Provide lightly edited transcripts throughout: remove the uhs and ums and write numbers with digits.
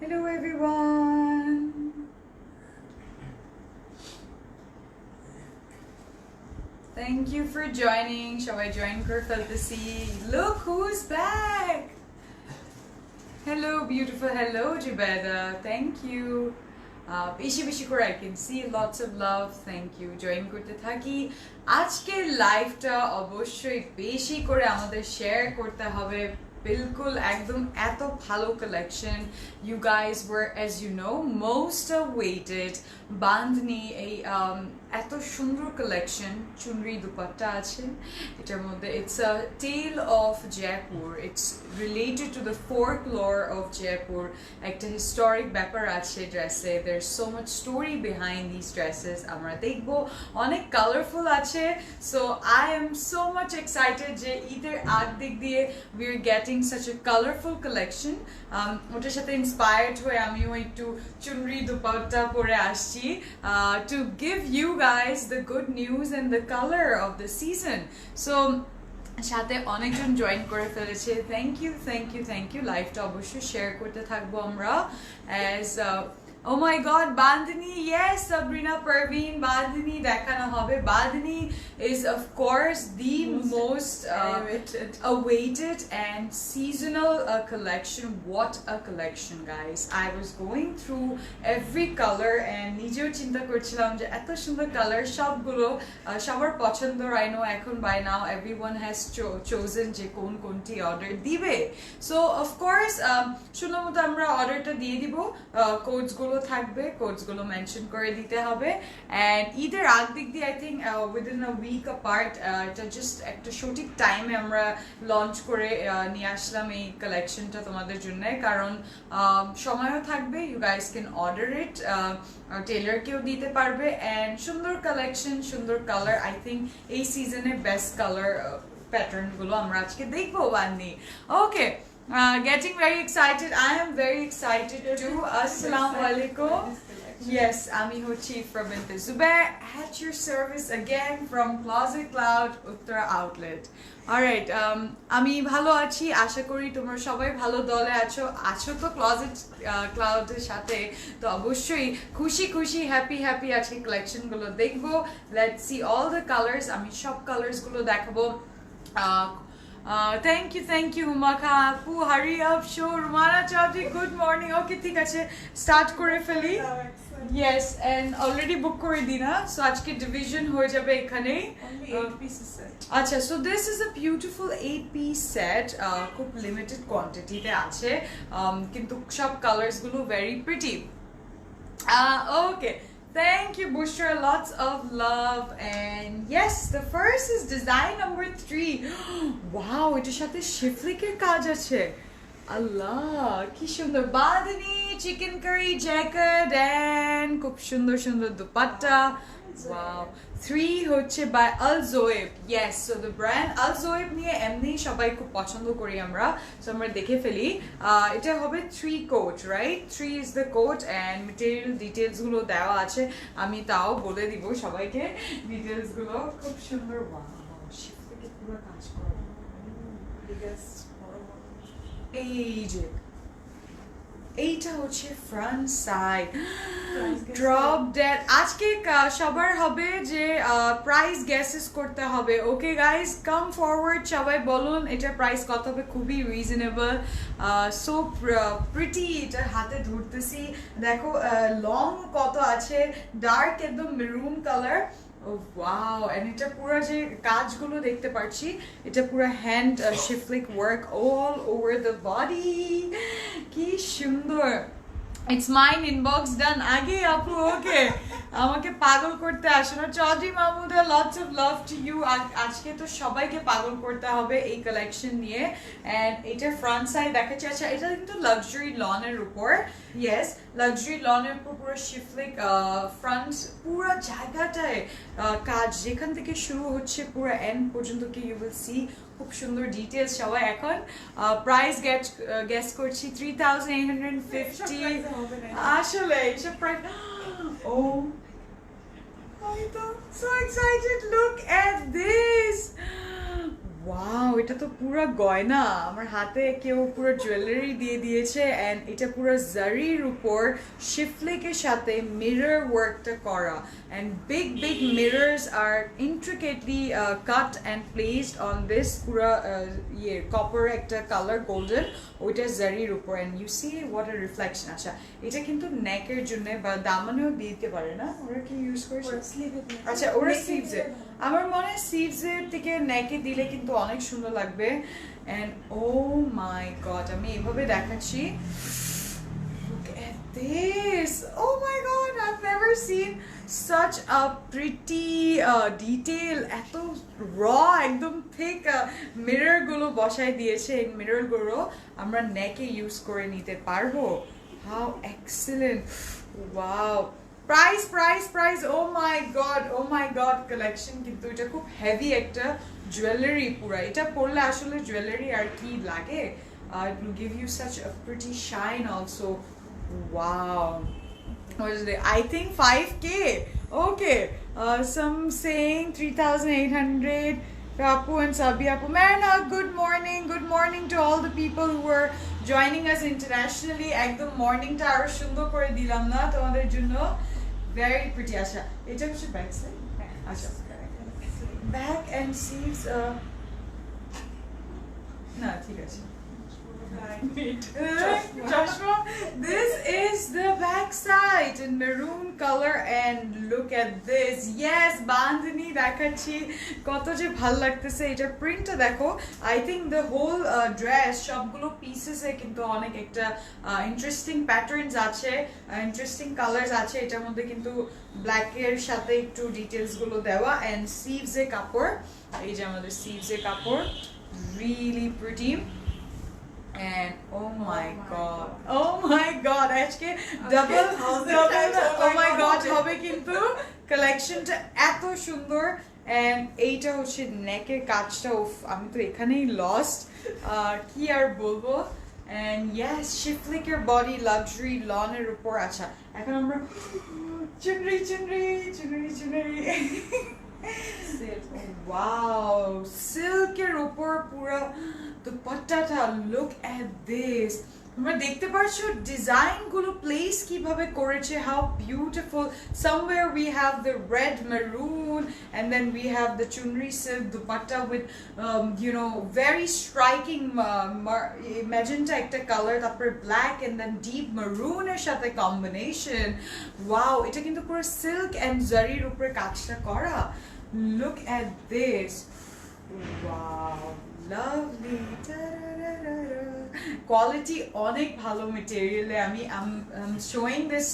Hello everyone. Thank you for joining. Shall I join করে ফেলতেছি? Look who's back. Hello beautiful. Hello Jubeda. Thank you. বেশি বেশি করে I can see lots of love. Thank you. Join করতে থাকি। আজকের লাইভটা অবশ্যই বেশি করে আমাদের শেয়ার করতে হবে। बिल्कुल एकदम एतो भालो collection. You guys were, as you know, most awaited. Bandhani এই এত সুন্দর কালেকশন চুনরি দুপাট্টা আছে এটার মধ্যে it's a tale of Jaipur. It's related to the folklore of Jaipur. একটা historic ব্যাপার আছে ড্রেসে. There's so much story behind these dresses. আমরা দেখবো অনেক কালারফুল আছে. So I am so much excited যে ঈদের আগ দিক দিয়ে we are getting such a colorful collection. ওটার সাথে inspired হয়ে আমিও একটু চুনরি দুপাট্টা পরে আসছি to give you guys the good news and the color of the season. So সাথে অনেকজন জয়েন করে ফেলেছে থ্যাংক ইউ লাইভটা অবশ্যই শেয়ার করতে থাকবো আমরা as oh my god Bandhani, yes Sabrina Parveen, Bandhani dekhana hobe. Bandhani is of course the most awaited and seasonal collection. What a collection guys. I was going through every color and নিজেও চিন্তা করছিলাম যে এত সুন্দর colour সবগুলো সবার পছন্দের I know এখন by now everyone has chosen যে কোনটি অর্ডার দিবে. So of course শুনো মতো আমরা অর্ডারটা দিয়ে দিব. কোডস গুলো থাকবে, কোডস গুলো মেনশন করে দিতে হবে এন্ড ঈদের আগ দিক দিয়ে I think within a week apart এটা জাস্ট একটা সঠিক টাইমে আমরা লঞ্চ করে নিয়ে আসলাম এই কালেকশনটা তোমাদের জন্য কারণ সময়ও থাকবে. You guys can order it, টেলারকেও দিতে পারবে এন্ড সুন্দর কালেকশন, সুন্দর কালার. আই থিংক এই সিজনে বেস্ট কালার প্যাটার্ন গুলো আমরা আজকে দেখবো বান্নি. ওকে, getting very excited. I am very excited too. Assalamu alaikum. Yes, আমি হচ্ছি Farbinta Zubair at your service again from Closet Cloud Uttara Outlet. Alright, আমি ভালো আছি, আশা করি তোমরা সবাই ভালো দলে আছো তো Closet Cloud এর সাথে. তো অবশ্যই খুশি হ্যাপি আজকে কালেকশন গুলো দেখবো. Let's see all the colors. আমি সব কালার্স গুলো দেখাবো. Thank you Humaka Apu. Hurry up show. Rumana Chaudhary, good morning. Okay, ঠিক আছে স্টার্ট করে ফেলি. Yes, and already book করে দিনা. So আজকে ডিভিশন হয়ে যাবে এখানে. Only 8 pieces set. আচ্ছা, so this is a beautiful 8-piece set. খুব লিমিটেড কোয়ান্টিটিতে আছে কিন্তু সব কালার্স গুলো very pretty. Okay. Thank you, Bushra. Lots of love. And yes, the first is design number 3. Wow, এটার সাথে শিফলিকের কাজ আছে. আল্লাহ, কি সুন্দর. Bandhani, chikankari jacket and খুব সুন্দর দুপাট্টা. Wow. 3 হচ্ছে by Al Zoeb. Yes, so the brand Al Zoeb নিয়ে এমনি সবাই খুব পছন্দ করি আমরা. So আমরা দেখে ফেলি. এটা হবে 3 coat, right? 3 is the coat and material details গুলো দেওয়া আছে. আমি তাও বলে দিব সবাইকে details গুলো. খুব সুন্দর. Wow, শিফলিকে পুরো কাজ করা. Biggest এই যে এইটা হচ্ছে ফ্রন্ট সাইড ড্রপ ডেড. আজকে সবার হবে যে প্রাইস গেসেস করতে হবে. ওকে গাইস, কাম ফরওয়ার্ড, সবাই বলুন এটা প্রাইস কত হবে. খুবই রিজনেবল, সো প্রিটি. এটা হাতে ধরতেছি, দেখো লং কত আছে, ডার্ক একদম maroon colour. Oh wow, and এটা পুরো যে কাজগুলো দেখতে পাচ্ছি এটা পুরো হ্যান্ড শিফলিক work all over the body. কি সুন্দর. It's mine, inbox done. আগে আপু, ওকে আমাকে পাগল করতে আসো না. Chowdhury Mahmuda, lots of love to you. আজকে তো সবাইকে পাগল করতে হবে এই কালেকশন নিয়ে. এন্ড এটা ফ্রন্ট সাইড দেখাচ্ছি. আচ্ছা, এটা কিন্তু লাক্সারি লনের উপর. ইয়েস, লাক্সারি লনের উপর পুরো শিফলিক ফ্রন্ট পুরো জায়গাটায় কাজ যেখান থেকে শুরু হচ্ছে পুরো এন্ড পর্যন্ত কি ইউ উইল সি. খুব সুন্দর ডিটেলস সবাই. এখন প্রাইস গেস করছি 3850. আসলে এইসব price. Oh, I'm so excited. Look at this. Wow, এটা তো পুরো গয়না। আমার হাতে কেউ পুরো জুয়েলারি দিয়ে দিয়েছে, এন্ড এটা পুরো জারির উপর শিফলিকের সাথে মিরর ওয়ার্কটা করা, এন্ড বিগ বিগ মিরর্স আর intricately cut and placed on this পুরো ইয়ে কপার একটা কালার গোল্ডেন, ওইটা জারির উপর, and you see what a reflection. আচ্ছা, এটা কিন্তু নেকের জন্য বা দামানেও দিতে পারে না, ওরা কি ইউজ করেছে? আচ্ছা, ওরা স্লিভসে, আমার মনে হয় স্লিভসের থেকে নেকে দিলে কিন্তু অনেক সুন্দর লাগবে। এন্ড ও মাই গড, আমি এভাবে দেখাচ্ছি, look at this, oh my god, I've never seen such a pretty detail, এত raw একদম thick মিরর গুলো বসায় দিয়েছে। এই মিরর গুলো আমরা নেকে ইউজ করে নিতে পারবো। how excellent, wow, price price price, oh my god collection, কিন্তু এটা খুব হেভি একটা জুয়েলারি পুরা, এটা পরলে আসলে জুয়েলারি আর কি লাগে, it will give you such a pretty shine also. Wow, what is it? I think 5k, okay, some saying 3,800. Apu and Sabi Apu, Marina, good morning to all the people who were joining us internationally. Ekdom morning ta aro sundor kore dilam na tomader jonno, very pretty. Acha, eta hocche back side, acha back and sleeves na thik ache Chashma. This is the back side in maroon color, and look at this. Yes, bandhani dekhachi, koto je bhal lagteche eta print ta dekho. I think the whole dress সবগুলো pieces এ কিন্তু অনেক একটা interesting patterns আছে, interesting colors আছে, এটার মধ্যে কিন্তু black এর সাথে একটু details গুলো দেওয়া, and sleeves এ কাপড়, এই যে আমাদের sleeves এ কাপড়, really pretty. And oh my god, আজকে ডাবল oh my god হবে কিন্তু কালেকশনটা এত সুন্দর। এন্ড এইটা হচ্ছে নেকের কাজটা, আমি তো এখানেই লস্ট, কি আর বলবো। এন্ড ইয়েস, শিফলিকের বডি লাক্সারি লনের উপর। আচ্ছা, এখন আমরা চুনরি ওয়াও, সিল্কের উপর পুরো দুপাট্টাটা, look at this, তোমরা দেখতে পারছো ডিজাইন গুলো প্লেস কিভাবে করেছে, how beautiful. Somewhere we have the red maroon, and then we have the chunri silk dupatta with you know, very striking magenta একটা color, তারপর black and then deep maroon এর সাথে combination. Wow, এটা কিন্তু পুরো silk and জারির উপরে কাজটা করা। Look at this, wow, lovely, quality অনেক ভালো মেটেরিয়ালে। I'm showing this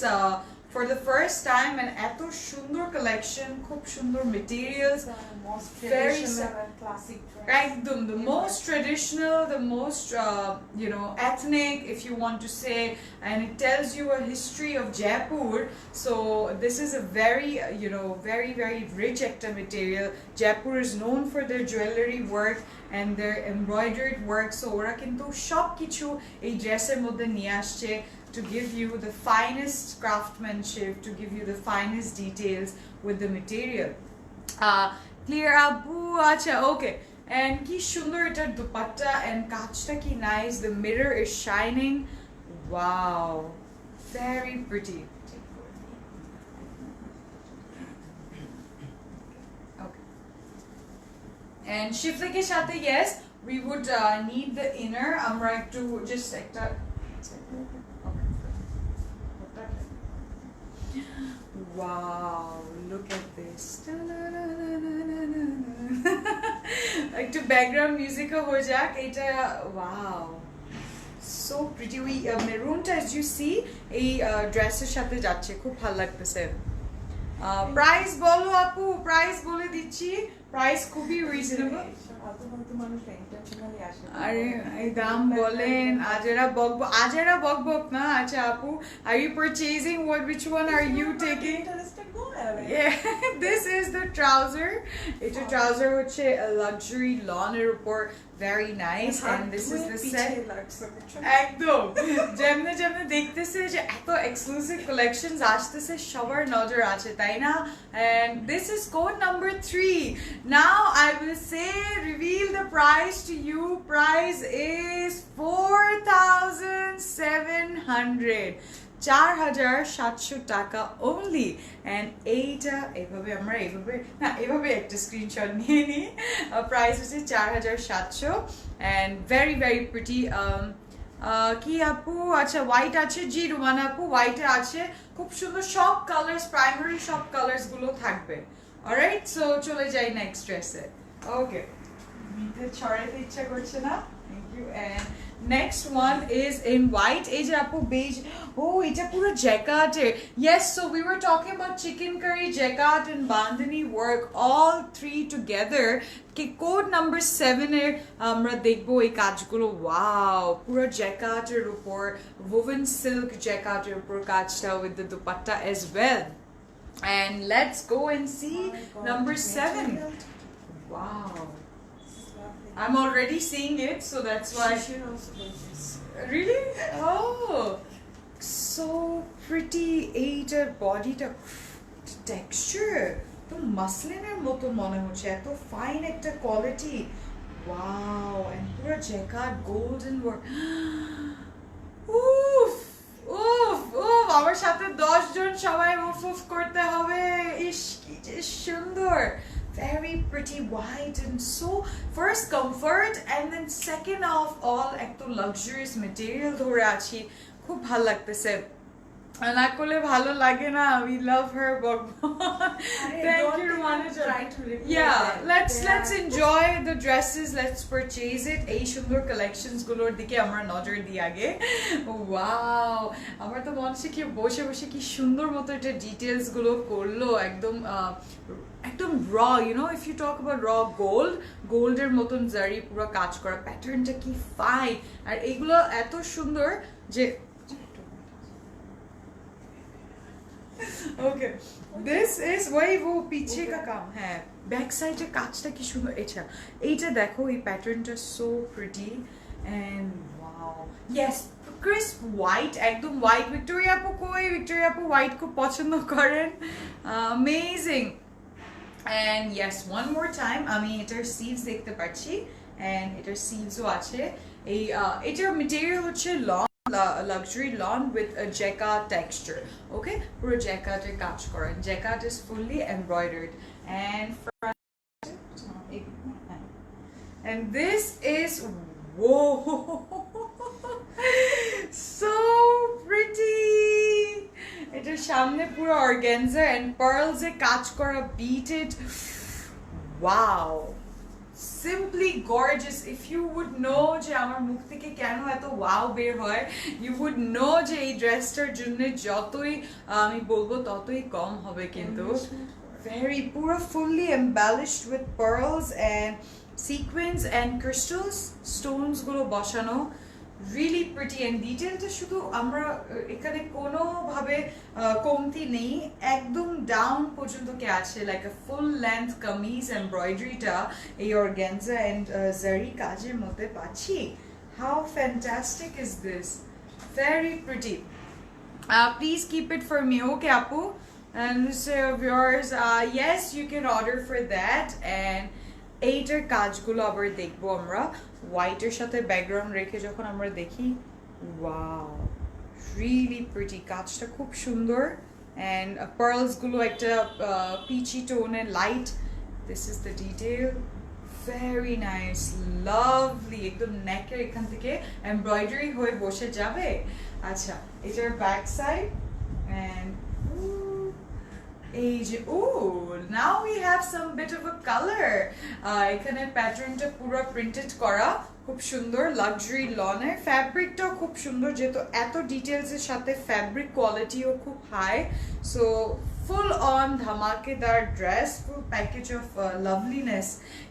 for the first time, and এত সুন্দর কালেকশন, খুব সুন্দর materials, most very traditional and classic dress. একদম the most traditional, the most you know, ethnic if you want to say, and it tells you a history of Jaipur. So this is a very you know, very very rich একটা material. Jaipur is known for their jewelry work and their embroidered work, so ওরা কিন্তু সব কিছু এই ড্রেসের মধ্যে নিয়ে আসছে to give you the finest craftsmanship, to give you the finest details with the material. Clear Abu, acha, okay. And ki সুন্দর এটার দুপাট্টা, and কাজটা কি nice, the mirror is shining, wow, very pretty. Okay. And শিফলিকের সাথে, yes, we would need the inner, আমরা একটু just একটা wow, look at this, একটু background মিউজিকও হয়ে যাক এটা। wow, so pretty. We maroonটা as you see এই ড্রেসের সাথে যাচ্ছে, খুব ভালো লাগতেছে। প্রাইস বলো আপু, প্রাইস বলে দিচ্ছি, প্রাইস খুবই রিজনেবল। আরে এই দাম বলেন, আজেরা বকবক না। আচ্ছা আপু, are you purchasing, which one are you taking? Yeah, this is the trouser. It's a trouser which is a luxury lawn উপর, very nice, and this is the set. একদম যেমনে যেমনে দেখতেছে যে এত এক্সক্লুসিভ কালেকশনস আসতেছে, সবার নজর আছে, তাই না? And this is code number 3. Now I will say, reveal the price to you. Price is 4,700. 4,700 টাকা only. And এইটা এভাবে আমরা এভাবে একটা স্ক্রিনশট নিয়ে নিই। প্রাইস হচ্ছে 4,700 and very very pretty. কি আপু, আচ্ছা হোয়াইট আছে, জি রুমানা আপু হোয়াইটে আছে, খুব সুন্দর সব কালার্স, প্রাইমারি সব কালার্স গুলো থাকবে। অলরাইট, সো চলে যাই নেক্সট ড্রেসে। ওকে, মিঠে ছড়াইতে ইচ্ছা করছে না, thank you. And next one is in white. এই যে আপু beige, oh এটা পুরো জ্যাকার্ডের। Yes, so we were talking about chicken curry, jacquard and bandhani work, all three together. কি কোড নাম্বার 7 এর আমরা দেখবো এই কাজগুলো। ওয়াও, পুরো জ্যাকার্ডের উপর, woven silk জ্যাকার্ডের উপর কাজটা with the dupatta as well. And let's go and see number 7. Wow, I'm already seeing it, so that's why. She should also do this. Really? Oh, so pretty. এইটার বডিটা texture তো মাসলিনের মতো মনে হচ্ছে, এত fine একটা কোয়ালিটি। ওয়াও, এন্ড পুরো jacquard golden work. উফ উফ উফ, আমার সাথে 10 জন সবাই উফ উফ করতে হবে। ইস কি যে সুন্দর, very pretty white and so first comfort and then second of all একটু luxurious material ধরে আছি, খুব ভালো লাগতেছে। না করলে ভালো লাগে না, we love her thank you Rumana. Yeah, let's enjoy the dresses, let's purchase it. এই সুন্দর কালেকশনস গুলোর দিকে আমরা নজর দিই আগে। ওয়াও, আমার তো মনে হচ্ছে কি বসে বসে কি সুন্দর মতো এটা ডিটেইলস গুলো করলো, একদম একদম raw, you know, if you talk about raw গোল্ডের মতন জারি পুরো কাজ করা, প্যাটার্নটা কি ফাইন, আর এগুলো এত সুন্দর যে ওকে দিস ইজ ওয়াই वो पीछे का काम है, ব্যাক সাইডের কাজটা কি সুন্দর। এইটা দেখো, এই প্যাটার্নটা so pretty and wow. Yes, crisp white, একদম হোয়াইট। ভিক্টোরিয়া আপু কই? ভিক্টোরিয়া আপু হোয়াইট খুব পছন্দ করেন, amazing. And yes, one more time আমি এটার সিভস দেখতে পাচ্ছি, and এটার সিভসও আছে। এই এটার মেটেরিয়াল হচ্ছে loan, luxury lawn with a jacquard texture. Okay, puro jacquard er kaaj kora, jacquard is fully embroidered and this is whoa so pretty. এটার সামনে পুরো organza and pearls এ কাজ করা beaded. Wow, simply gorgeous. If you would know যে আমার মুখ থেকে কেন এত ওয়াও বের হয়, you would know যে এই ড্রেসটার জন্য যতই আমি বলবো ততই কম হবে। কিন্তু very পুরো fully embellished with pearls and sequins and crystals, stones গুলো বসানো, really pretty and detailed. শুধু আমরা এখানে কোনো ভাবে কমতি নেই, একদম ডাউন পর্যন্ত কে আছে, like a full length kameez এমব্রয়ডারিটা এই অর্গানজা এন্ড জারি কাজের মধ্যে পাচ্ছি। How fantastic is this? Very pretty. Please keep it for me, okay Apu? And so of yours, yes, you can order for that. And এইটার কাজগুলো আবার দেখবো আমরা হোয়াইটের সাথে ব্যাকগ্রাউন্ড রেখে যখন আমরা দেখি। ওয়াও, রিয়েলি প্রিটি, কাজটা খুব সুন্দর। অ্যান্ড পার্লস গুলো একটা পিচি টোনের light. This is the detail, very nice, lovely, একদম নেকের এখান থেকে এমব্রয়ডারি হয়ে বসে যাবে। আচ্ছা, এটার ব্যাক সাইড অ্যান্ড এই যে now we have some bit of a color. এখানে প্যাটার্নটা পুরো প্রিন্টেড করা, খুব সুন্দর, লাক্সারি লনের। ফ্যাব্রিকটাও খুব সুন্দর, যেহেতু এত ডিটেলসের সাথে ফ্যাব্রিক কোয়ালিটিও খুব হাই। সো ফুল অন ধামাকেদার dress, full package of loveliness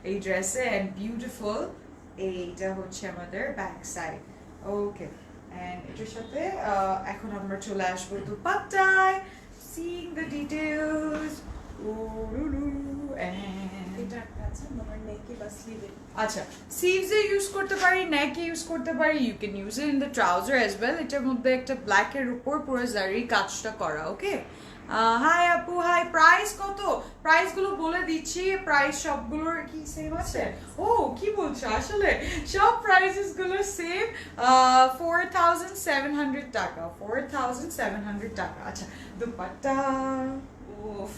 এই ড্রেসে অ্যান্ড বিউটিফুল। এইটা হচ্ছে আমাদের ব্যাক সাইড। ওকে, অ্যান্ড এটার সাথে এখন আমরা চলে আসবো দুপাট্টায়। seeing the details. And এটা একটা আছে আমার নেকে বা স্লিভে আচ্ছা sleeves এ ইউজ করতে পারি, নেক এ ইউজ করতে পারি, you can use it in the trouser as well. এটার মধ্যে একটা ব্ল্যাক এর উপর পুরো জারি কাজটা করা, ওকে? হাই আপু, হাই। প্রাইস কত? প্রাইস গুলো বলে দিচ্ছি। প্রাইস সবগুলোর কি সেম আছে? ও কি বলছো, আসলে সব প্রাইসেস গুলো সেম। 4700 টাকা, 4700 টাকা। আচ্ছা দুপাট্টা, উফ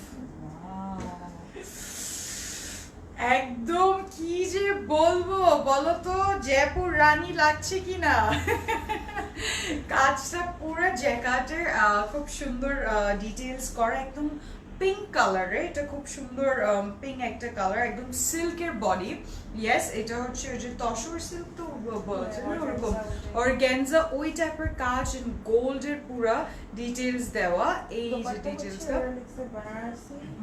একদম কি যে বলবো বলো তো, জয়পুর রানী লাগছে কিনা। কাজটা পুরো জ্যাকেটের খুব সুন্দর ডিটেইলস করা, একদম পিঙ্ক কালারে। এটা খুব সুন্দর পিঙ্ক একটা কালার, একদম সিল্কের বডি। ইয়েস, এটা হচ্ছে ওই যে তসর সিল্ক তো বলছে না ওরকম, অর্গানজা ওই টাইপের কাজ, গোল্ডের পুরা ডিটেইলস দেওয়া। এই যে ডিটেইলসটা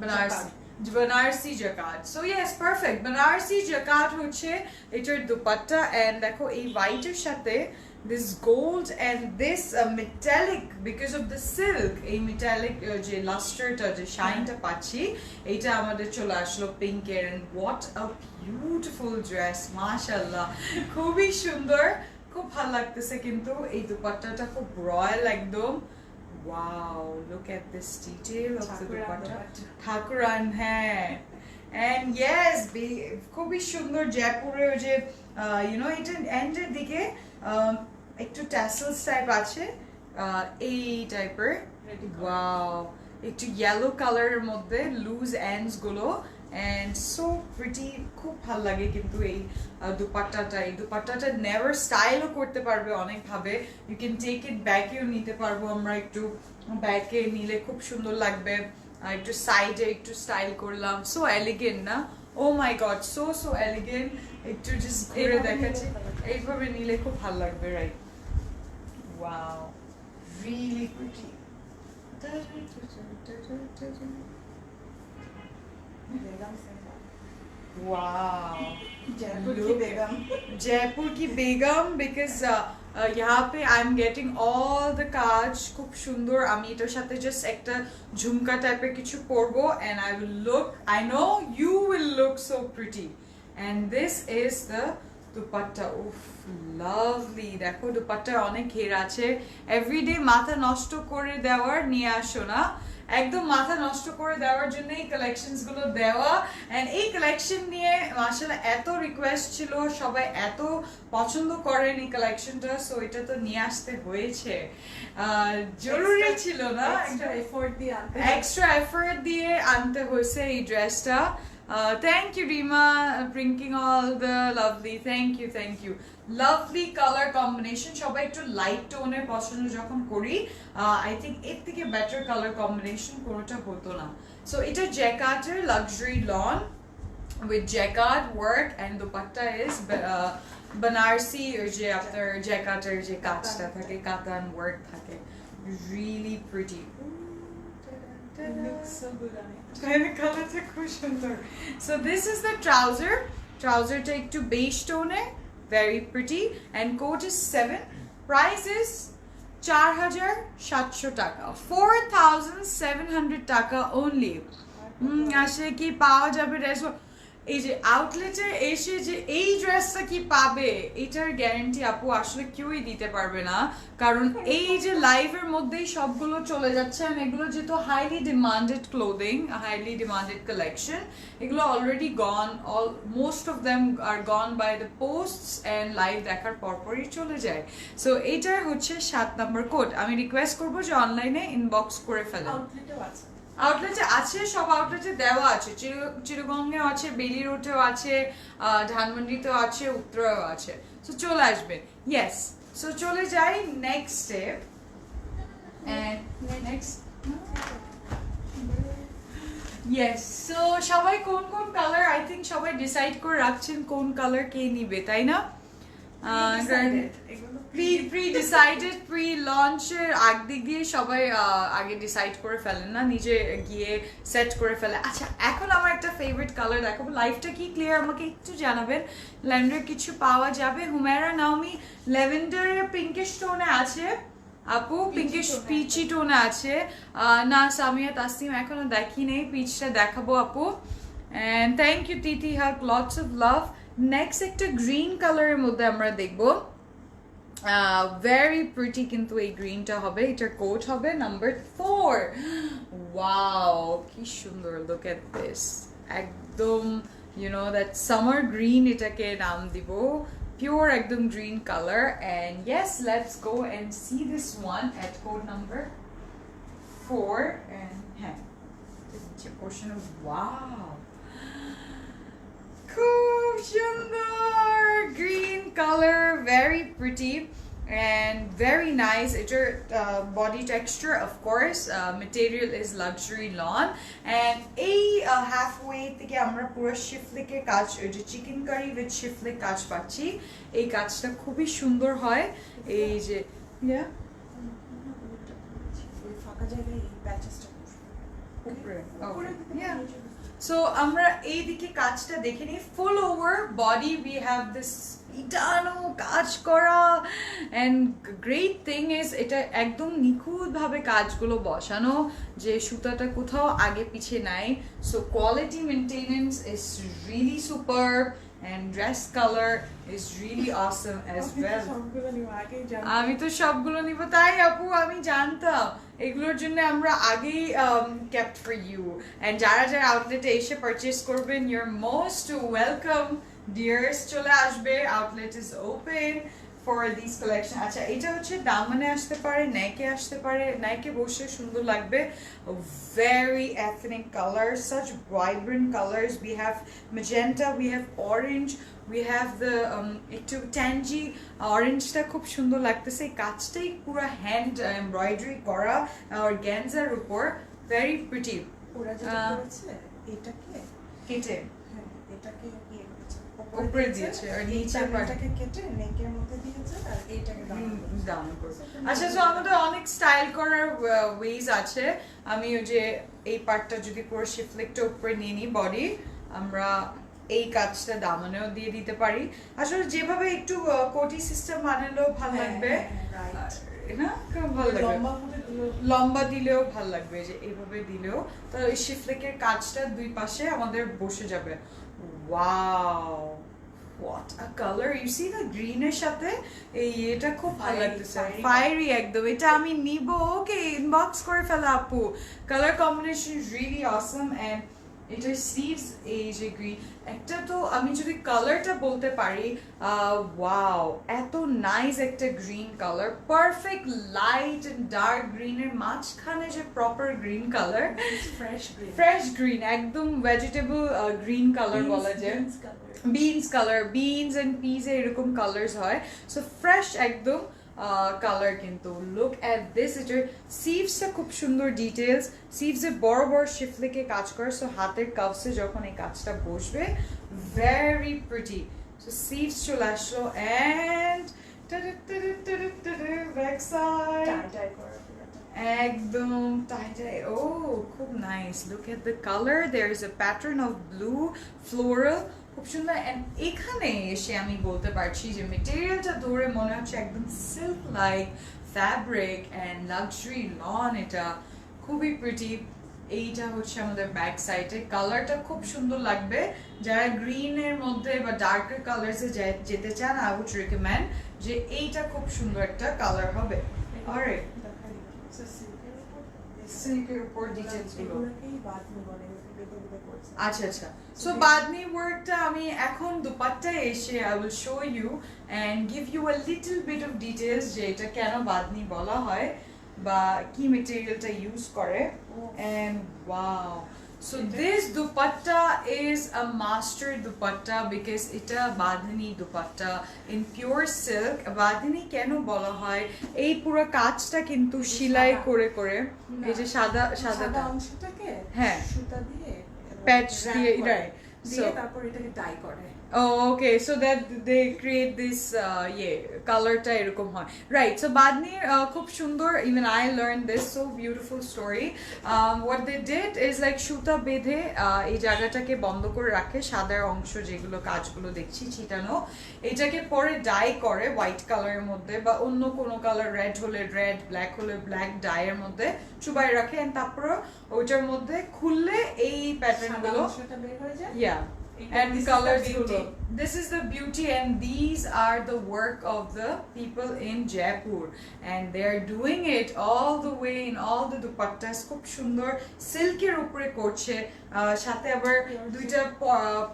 বেনারসি, বেনারসি জাকাত। So yes, perfect. বেনারসি জাকাত হচ্ছে এটার দুপাট্টা। এন্ড দেখো এই হোয়াইটের সাথে this gold and this metallic, because of the silk, এই metallic যে lusterটা যে শাইনটা পাচ্ছি, এটা আমাদের চলে আসলো পিঙ্কের। and what a beautiful dress, মাশাআল্লাহ, খুবই সুন্দর, খুব ভালো লাগতেছে। কিন্তু এই দুপাট্টাটা খুব রয়্যাল একদম। Wow, look at this detail of the dupatta. ঠাকুরান, হ্যাঁ। And yes, খুবই সুন্দর। জয়পুরে ওই যে এটা এন্ডের দিকে একটু ট্যাসেলস টাইপ আছে, এই টাইপের। ওয়াও, একটু ইয়েলো কালারের মধ্যে লুজ এন্ডস গুলো, and so pretty, খুব ভালো লাগে। কিন্তু এই দুপাট্টাটা নেভার স্টাইলও করতে পারবে অনেক ভাবে। ইউ ক্যান টেক ইট ব্যাকেও নিতে পারবো আমরা, একটু ব্যাকে নিলে খুব সুন্দর লাগবে। একটু সাইডে একটু স্টাইল করলাম, সো এলিগেন্ট না? ও মাই গড, সো এলিগেন্ট। একটু জাস্ট ঘুরে দেখাচ্ছি, এইভাবে নিলে খুব ভালো লাগবে, right? Wow, really pretty. Wow, Jaipur की बेगम, because यहाँ पे I am getting all the কাজ খুব সুন্দর। আমি এটার সাথে জাস্ট একটা ঝুমকা টাইপের কিছু পরবো, and I will look, I know you will look so pretty. And this is the dupatta. উফ, লাভলি। দেখো দুপাট্টার অনেক ঘের আছে। এভরিডে মাথা নষ্ট করে দেওয়ার নিয়ে আসো না, একদম মাথা নষ্ট করে দেওয়ার জন্য এই কালেকশনস গুলো দেওয়া। এন্ড এই কালেকশন নিয়ে মাশাআল্লাহ এত রিকোয়েস্ট ছিল, সবাই এত পছন্দ করেন এই কালেকশনটা, সো এটা তো নিয়ে আসতে হয়েছে, জরুরি ছিল না? এক্সট্রা এফোর্ট দিয়ে আনতে হয়েছে এই ড্রেসটা। Thank you Rima, bringing all the lovely, thank you lovely color combination. সবাই একটু লাইট টোনের পছন্দ যখন করি, I think এর থেকে বেটার কালার কম্বিনেশন কোনোটা হতো না। সো এটা জ্যাকার্টের luxury lawn with jacquard work, and dupatta is banarsi, ওই যে আপনার জ্যাকার্টের যে কাজটা থাকে, কাতান ওয়ার্ক থাকে, really pretty. It looks so good on it. কালারটা খুব সুন্দর। So this is the trouser. Trouserটা একটু beige tone, very pretty, and coat is 7. Price is 4700 টাকা, 4700 টাকা only. আসলে কি পাওয়া যাবে ড্রেস? এই যে আউটলেটে এসে যে এই ড্রেসটা কি পাবে, এটার গ্যারান্টি আপু আসলে কেউই দিতে পারবে না, কারণ এই যে লাইভের মধ্যেই সবগুলো চলে যাচ্ছে। আর এগুলো যেহেতু highly demanded clothing, highly demanded collection, এগুলো already gone, almost of them are gone by the posts, and live দেখার পরপরই চলে যায়। সো এইটার হচ্ছে 7 নম্বর কোড। আমি রিকোয়েস্ট করবো যে অনলাইনে ইনবক্স করে ফেলেন। আউটলেটে আছে, সব আউটলেটে দেওয়া আছে, চিরগঙ্গেও আছে, বেলি রোডেও আছে, ধানমন্ডিতেও আছে, উত্তরাও আছে। সো চলে আসবে। ইয়েস, সো চলে যাই নেক্সটে। ইয়েস, সো সবাই কোন কোন কালার, আই থিঙ্ক সবাই ডিসাইড করে রাখছেন কোন কালার কে নিবে, তাই না? প্রি ডিসাইডেড, প্রি লঞ্চের আগ দিক দিয়ে সবাই আগে ডিসাইড করে ফেলেন না, নিজে গিয়ে সেট করে ফেলে। আচ্ছা, এখন আমার একটা ফেভারিট কালার দেখাবো। লাইফটা কি ক্লিয়ার আমাকে একটু জানাবেন। ল্যাভেন্ডার কিছু পাওয়া যাবে? হুমায়রা নাওমি ল্যাভেন্ডার পিঙ্কিশ টোনে আছে, আপু পিঙ্কিশ tone পিচি টোনে আছে না সামিয়া তাসনিম এখনো দেখি নেই পিচটা দেখাবো আপু এন্ড থ্যাংক ইউ তিথি হাক লটস অফ লাভ নেক্সট একটা গ্রিন কালারের মধ্যে আমরা দেখবো ভেরি প্রিটি কিন্তু এই গ্রিনটা হবে এটার কোট হবে নাম্বার 4 ওয়াও কি সুন্দর লুক এট দিস একদম you know that summer green এটাকে নাম দিব pure ekdom green color and yes let's go and see this one at code number 4 and the portion of wow খুব সুন্দর green color very pretty and very nice etar body texture of course material is luxury lawn and ei halfway থেকে আমরা পুরো শিফলিকে কাজ ওই যে chicken curry with শিফলিক কাজ পাচ্ছি এই কাজটা খুবই সুন্দর হয় এই যে ইয়া ওই ফাঁকা জায়গায় এই প্যাচেসটা উপরে উপরে yeah so আমরা এই দিকে কাজটা দেখে নিই full over body we have this ইটানো কাজ করা এন্ড গ্রেট থিং ইজ এটা একদম নিখুঁত ভাবে কাজগুলো বসানো যে সুতাটা কোথাও আগে পিছে নাই so quality maintenance is really superb and dress color is really awesome as well আমি তো সবগুলো নিব তাই আপু আমি জানতাম এগুলোর জন্য আমরা আগেই kept for you and যারা যারা আউটলেটে এসে পারচেজ করবেন you're most welcome dears চলে আসবে outlet is open for these collection আচ্ছা এটা হচ্ছে দামনে আসতে পারে নেকে আসতে পারে নেকে বসে সুন্দর লাগবে very ethnic colors such vibrant colors we have magenta we have orange we have the একটু tangy orange টা খুব সুন্দর লাগতেছে এই কাজটাই পুরো হ্যান্ড এমব্রয়ডারি করা অর্গানজার উপর very pretty ওরা যেটা করেছে এটাকে কেটে হ্যাঁ এটাকে ইয়ে করেছে উপরে দিয়েছে আর নিচে পাটাকে কেটে নেকের মধ্যে দিয়েছে আর এইটাকে ডাউন করছে আচ্ছা সো আমাদের অনেক স্টাইল করার ওয়েজ আছে আমি ওই যে এই পার্টটা যদি পুরো শিফলিকটা উপরে নিয়ে নিই বডি আমরা এই কাজটা দামনেও দিয়ে দিতে পারি আসলে যেভাবে একটু কোটি সিস্টেম বানালেও ভালো লাগবে না খুব ভালো লাগবে লম্বা দিলেও ভালো লাগবে যে এইভাবে দিলেও তো এই শিফলিকের কাজটা দুই পাশে আমাদের বসে যাবে wow what a color you see the green এর সাথে এই এটা খুব ভালো লাগতেছে ফায়ারি একদম এটা আমি নিব ওকে ইনবক্স করে ফেলা আপু colour combination really awesome and এটার স্লিভস এই যে গ্রিন একটা তো আমি যদি কালারটা বলতে পারি ওয়াও এত নাইস একটা green colour perfect light and dark green এর মাঝখানে যে proper green colour fresh green একদম ভেজিটেবল গ্রিন কালার বলা যায় beans color beans and peas এরকম কালারস হয় সো ফ্রেশ একদম কালার কিন্তু লুক এট দিস এটার সিভসটা খুব সুন্দর ডিটেলস সিভসে বড় বড় শিফলিকে কাজ করে সো হাতের কাভসে যখন এই কাজটা বসবে ভেরি প্রিটি সো সিভস চলে আসলো অ্যান্ড ব্যাক সাইড একদম টাইটাই ও খুব nice look at the colour there is a pattern of blue floral খুব সুন্দর এন্ড এখানে এসে আমি বলতে পারছি যে মেটেরিয়ালটা ধরে মনে হচ্ছে একদম silk like fabric and luxury lawn এটা খুবই প্রিটি এইটা হচ্ছে আমাদের ব্যাক সাইডে কালারটা খুব সুন্দর লাগবে যারা গ্রিন এর মধ্যে বা ডার্কার কালারসে যেতে চান আই উড রিকমেন্ড যে এইটা খুব সুন্দর একটা কালার হবে অলরাইট সিল্কের উপর ডিটেইলস গুলো আচ্ছা আচ্ছা সো বাদনি ওয়ার্কটা আমি এখন দুপাট্টায় এসে I will show you and give you a little bit of details যে এটা কেন বাদনি বলা হয় বা কি মেটেরিয়ালটা ইউজ করে and wow so this dupatta is a master dupatta because এটা bandhani dupatta in pure silk bandhani কেন বলা হয় এই পুরো কাজটা কিন্তু সেলাই করে করে এই যে সাদা সাদা অংশটাকে হ্যাঁ সুতা দিয়ে প্যাচ দিয়ে রাইট দিয়ে তারপর এটাকে ডাই করে Oh, okay. So that they create this color টা এরকম হয়. Right. So বাদনির খুব সুন্দর. Even I learned this so beautiful story. What they did is like সুতা বেঁধে এই জায়গাটাকে বন্ধ করে রাখে, সাদার অংশ যেগুলো কাজগুলো দেখছি ছিটানো, এটাকে পরে ডাই করে হোয়াইট কালারের মধ্যে বা অন্য কোনো কালার, রেড হলে রেড, ব্ল্যাক হলে ব্ল্যাক ডাইয়ের মধ্যে চুবাই রাখে, এন্ড তারপর ওইটার মধ্যে খুললে এই প্যাটার্ন গুলো সেটা বের হয়ে যায়। yeah and This is the colors beauty. this is the beauty, and these are the work of the people in Jaipur, and they are doing it all the way in all the dupattas. খুব সুন্দর সিল্কের উপরে করছে, সাথে আবার দুইটা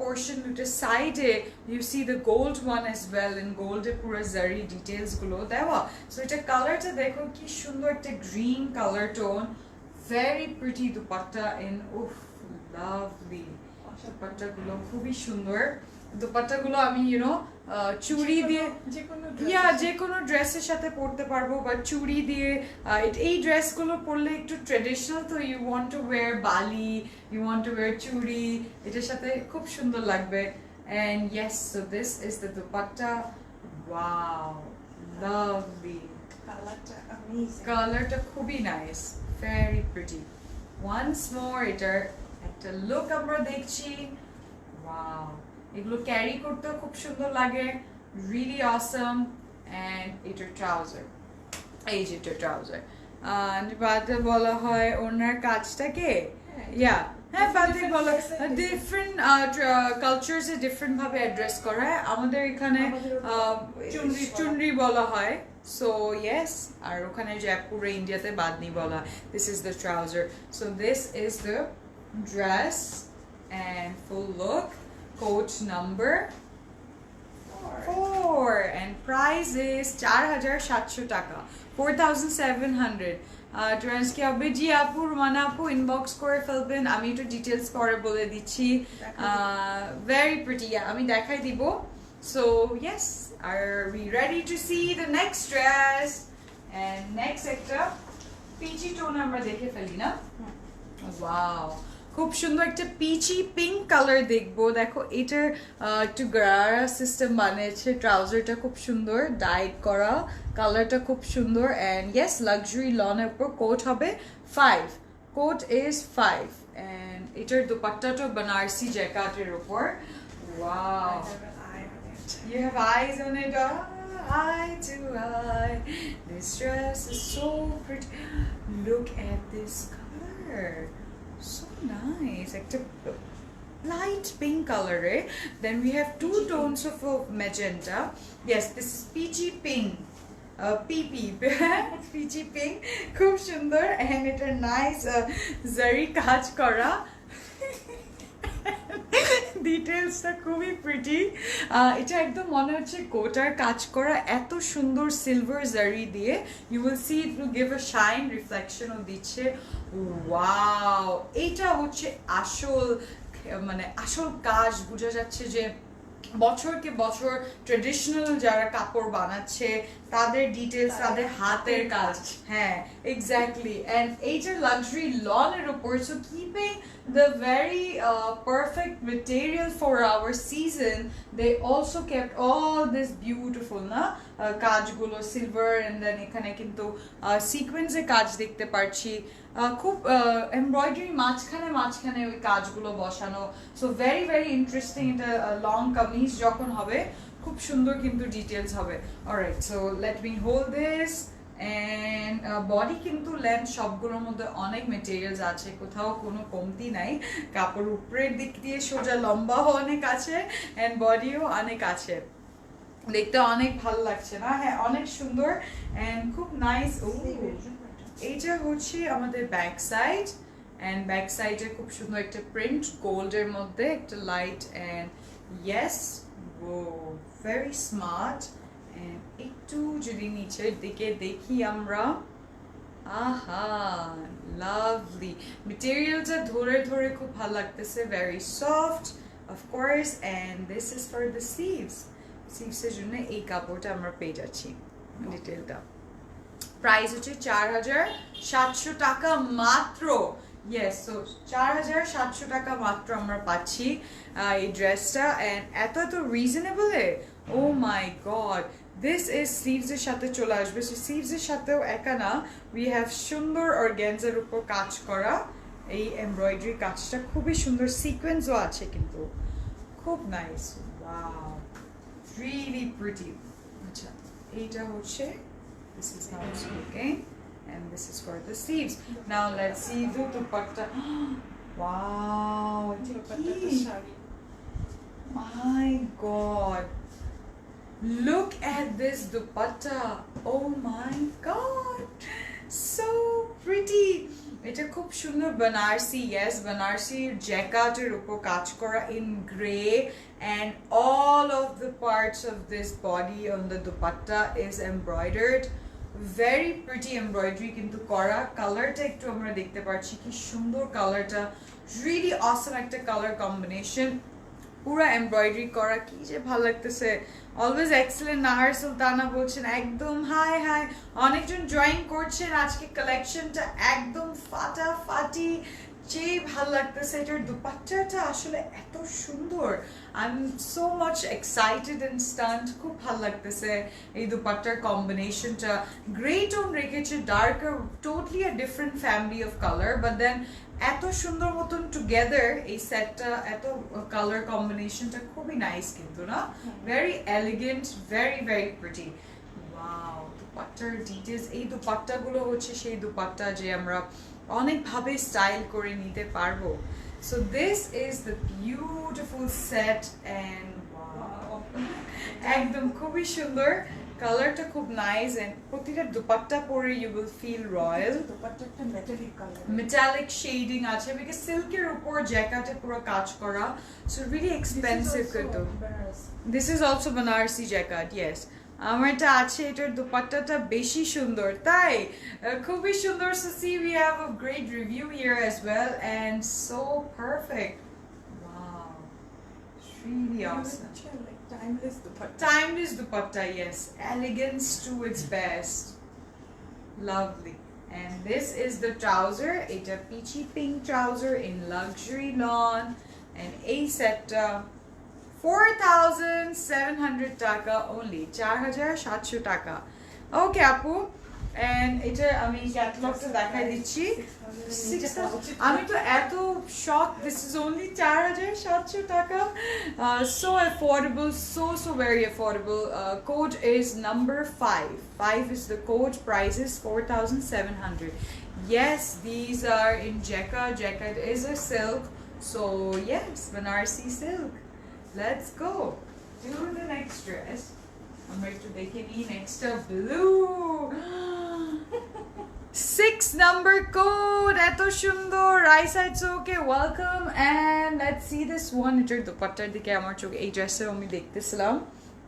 portion, দুইটা সাইডে you see the gold one as well, in gold এ পুরো জারি ডিটেইলস গুলো দেওয়া। সো এটা কালারটা দেখো কি সুন্দর, একটা green colour tone, very pretty dupatta in lovely। দুপাট্টাগুলো খুবই সুন্দর, দুপাট্টাগুলো আমি চুড়ি দিয়ে যে কোনো ড্রেসের সাথে পরতে পারবো, বা চুড়ি দিয়ে এই ড্রেসগুলো পরলে একটু ট্রেডিশনাল, তো ইউ ওয়ান্ট টু ওয়্যার বালি, ইউ ওয়ান্ট টু ওয়্যার চুড়ি, এটার সাথে খুব সুন্দর লাগবে। And yes, so this is the dupatta. Wow, lovely. কালারটা খুবই nice, very pretty. Once more এটার একটা লুক আমরা দেখছি। ওয়াও, এগুলো ক্যারি করতে খুব সুন্দর লাগে, রিয়েলি অসম। এন্ড এটার ট্রাউজার, এই যে এটা ট্রাউজার, বাদে বলা হয় ওনার কাজটাকে বাদে বলা ডিফারেন্ট কালচারসে ডিফারেন্ট ভাবে অ্যাড্রেস করা হয়। আমাদের এখানে চুনরি বলা হয়, so yes, আর ওখানে জয়পুরে ইন্ডিয়াতে বাদনি বলা। This is the trouser, so this is the dress and full look, coat number 4, and price is 4700 টাকা, 4700। ট্রান্স কি হবে জি আপু, রুমানা আপু ইনবক্স করে ফেলবেন, আমি একটু ডিটেইলস পরে বলে দিচ্ছি। ভেরি প্রিটি, আমি দেখাই দিব। So yes, are we ready to see the next dress? And next একটা পিচি টোন আমরা দেখে ফেলি না? Wow, খুব সুন্দর একটা পিচি পিঙ্ক কালার দেখবো। দেখো এটার একটু গারারা সিস্টেম বানিয়েছে, ট্রাউজারটা খুব সুন্দর ডাইড করা, কালারটা খুব সুন্দর। এন্ড ইয়েস, লাক্সারি লনের উপর কোট হবে 5, কোট ইজ 5, এন্ড এটার দুপাট্টাটা বানারসি জ্যাকেটের উপর। Wow, you have eyes on it. Eye to eye, this dress is so pretty. Look at this color, so nice, like a light pink color, eh? Then we have two tones of magenta. Yes, this is peachy pink, PP peachy pink, খুব সুন্দর। and এটা nice zari কাজ করা, ডিটেইলসটা খুবই pretty. এটা একদম মনে হচ্ছে কোটার কাজ করা, এত সুন্দর সিলভার জারি দিয়ে, you will see it will give a shine, রিফ্লেকশনও দিচ্ছে। ওয়াও, এটা হচ্ছে আসল, মানে আসল কাজ, বোঝা যাচ্ছে যে বছরকে বছর ট্রেডিশনাল যারা কাপড় বানাচ্ছে তাদের ডিটেইলস, তাদের হাতের কাজ। হ্যাঁ, এক্স্যাক্টলি। এন্ড এইটার লাক্সারি লনের উপর, so keeping the very perfect material for our season, they also kept all this beautiful কাজগুলো সিলভার, এন্ড দেন এখানে কিন্তু সিকোয়েন্সের কাজ দেখতে পাচ্ছি, খুব এমব্রয়ডারি মাঝখানে মাঝখানে ওই কাজগুলো বসানো। So very very interesting. এটা লং কামিজ যখন হবে খুব সুন্দর কিন্তু ডিটেইলস হবে। Alright, so let me hold this. And body কিন্তু লেন্থ সবগুলোর মধ্যে অনেক মেটেরিয়ালস আছে, কোথাও কোনো কমতি নাই। কাপড় উপরের দিক দিয়ে সোজা লম্বাও অনেক আছে, এন্ড বডিও অনেক আছে, দেখতে অনেক ভালো লাগছে না? হ্যাঁ, অনেক সুন্দর এন্ড খুব নাইস। এইটা হচ্ছে আমাদের ব্যাক সাইড, এন্ড ব্যাক সাইডে খুব সুন্দর একটা প্রিন্ট গোল্ডের মধ্যে, একটা light, and yes, oh very smart. একটু যদি নিচের দিকে দেখি আমরা, আহা, লাভলি মেটেরিয়ালটা ধরে ধরে খুব ভালো লাগতেছে, very soft of course. And this is for the sleeves, স্লিভসের জন্য এই কাপড়টা আমরা পেয়ে যাচ্ছি। ডিটেলটা প্রাইস হচ্ছে 4700 টাকা মাত্র। Yes, so 4700 টাকা মাত্র আমরা পাচ্ছি এই ড্রেসটা এন্ড এত reasonable oh my god this is sleeves এর সাথে চলে আসবে সো স্লিভস এর সাথেও একা না উই হ্যাভ সুন্দর অর্গানজার উপর কাজ করা এই এমব্রয়ডারি কাজটা খুবই সুন্দর সিকোয়েন্সও আছে কিন্তু খুব নাইস ওয়াও রিয়েলি প্রিটি আচ্ছা এইটা হচ্ছে this is how it's looking and this is for the sleeves. Now let's see the dupatta. Wow, my god. Look at this dupatta. Oh my god. So pretty. এটা খুব সুন্দর Banarsi, yes, Banarsi jacquard-এর উপর কাজ করা in grey and all of the parts of this body on the dupatta is embroidered. Very pretty embroidery কিন্তু করা কালারটা একটু আমরা দেখতে পাচ্ছি কি সুন্দর কালারটা really awesome একটা কালার কম্বিনেশন পুরো এমব্রয়ডারি করা কি যে ভালো লাগতেছে অলওয়েজ এক্সেলেন্ট নাহার সুলতানা বলছেন একদম হাই হাই অনেকজন জয়েন করছেন আজকে কালেকশনটা একদম ফাটাফাটি যে ভালো লাগতেছে এটার দুপাট্টাটা আসলে এত সুন্দর I am so much excited and stunt খুব ভালো লাগতেছে এই দুপাট্টার কম্বিনেশনটা গ্রে টোন রেখেছে darker totally a different family of colour but then এত সুন্দর মতন টুগেদার এই সেটটা এত কালার কম্বিনেশনটা খুবই নাইস কিন্তু না very elegant very very pretty wow দুপাট্টার ডিটেলস এই দুপাট্টাগুলো হচ্ছে সেই দুপাট্টা যে আমরা অনেকভাবে স্টাইল করে নিতে পারবো so this is the beautiful set and wow একদম খুবই সুন্দর কালারটা খুব নাইস এন্ড প্রতিটা দুপাট্টা পরে you will feel royal dupatta একটা মেটালিক কালার মেটালিক শেডিং আছে বিকজ সিল্কের উপর জ্যাকেটে পুরো কাজ করা সো রিয়েলি এক্সপেন্সিভ কিন্তু this is also Banarsi jacket yes আমার এটা আছে এটার দুপাট্টাটা বেশি সুন্দর তাই খুবই সুন্দর so see we have a great review here as well and so perfect wow really awesome timeless dupatta timeless dupatta yes elegance to its best lovely and this is the trouser it's a peachy pink trouser in luxury lawn and a set 4700 টাকা only 4700 টাকা ওকে আপু and এটা আমি ক্যাটালগটা দেখাই দিচ্ছি আমি তো এত শক দিস ইজ only 4700 টাকা so affordable so very affordable code is number 5 is the code price is 4700 yes these are in jacquard is a silk so yes Banarsi silk let's go to the next dress I'm ready to take it next up blue 6 number code eto sundor right side so okay welcome and let's see this one etar dupattar dike amar chok ei dress e ami dekhতেছিলাম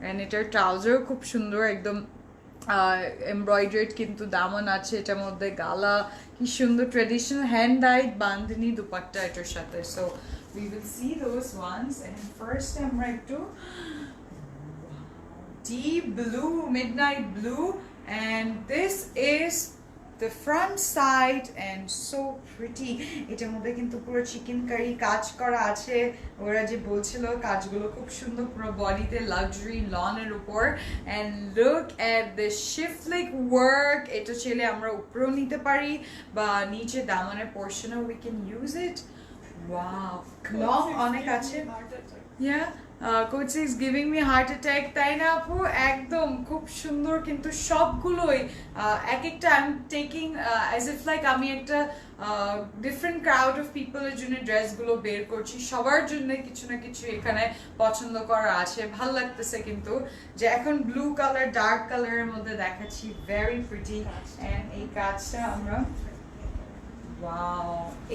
and etar trouser খুব সুন্দর একদম embroidered কিন্তু দামন আছে এটার মধ্যে গালা কি সুন্দর traditional hand died bandhani dupatta এটার সাথে so we will see those ones and first আমরা একটু deep blue midnight blue and this is the front side and so pretty এটার মধ্যে কিন্তু পুরো চিকেন কারি কাজ করা আছে ওরা যে বলছিল কাজগুলো খুব সুন্দর পুরো বডিতে লাক্সারি লনের উপর and look at the shiflik work এটা ছেলে আমরা উপরেও নিতে পারি বা নিচে দামানের পোরশনে we can use it wow long অনেক আছে yeah coach is giving me heart attack তাই না আপু একদম খুব সুন্দর কিন্তু সবগুলোই এক একটা I am taking as if like আমি একটা ডিফারেন্ট ক্রাউড অফ পিপলের জন্য ড্রেসগুলো বের করছি সবার জন্য কিছু না কিছু এখানে পছন্দ করা আছে ভালো লাগতেছে কিন্তু যে এখন ব্লু কালার ডার্ক কালারের মধ্যে দেখাচ্ছি ভেরি প্রিটি এন্ড এই কাজটা আমরা ওয়াও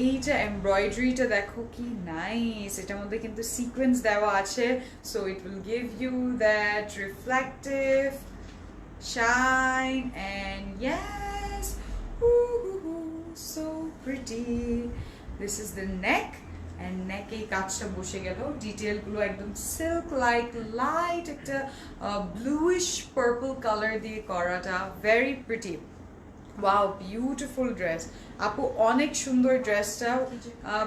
এইটা এমব্রয়ডারিটা দেখো কি নাইস এটার মধ্যে কিন্তু সিকোয়েন্স দেওয়া আছে so it will give you that reflective shine and yes so pretty this is the neck and neck এই কাজটা বসে গেল ডিটেইল গুলো একদম সিল্ক লাইক লাইট একটা ব্লুইশ পার্পল কালার দিয়ে করাটা very pretty wow beautiful dress আপু অনেক সুন্দর ড্রেসটা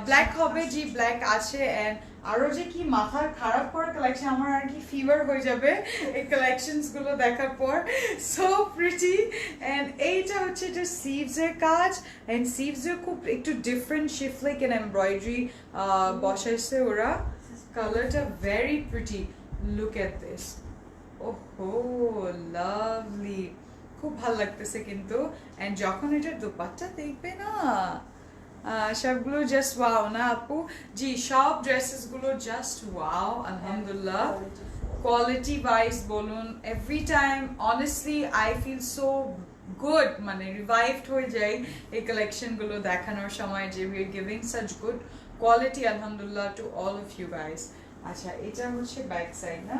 ব্ল্যাক হবে জি ব্ল্যাক আছে এন্ড আরো যে কি মাথা খারাপ করা কালেকশন আমার আর কি ফিভার হয়ে যাবে এই কালেকশনস গুলো দেখার পর সো প্রিটি এন্ড এইটা হচ্ছে যে সিভস এর কাজ এন্ড সিভস এর খুব একটু ডিফারেন্ট শিফলিক এন্ড এমব্রয়ডারি বসাইছে ওরা কালারটা very pretty look at this ওহো লাভলি খুব ভালো লাগতেছে কিন্তু এন্ড যখন এটা দোপাট্টা দেখবে না সবগুলো জাস্ট ওয়াও না আপু জি সব ড্রেসেস গুলো জাস্ট ওয়াও আলহামদুলিল্লাহ কোয়ালিটি ওয়াইজ বলুন every time honestly I feel so good মানে রিভাইভড হয়ে যায় এই কালেকশন গুলো দেখানোর সময় যে we are giving such good quality আলহামদুলিল্লাহ to all of you guys আচ্ছা এটা হচ্ছে ব্যাক সাইড না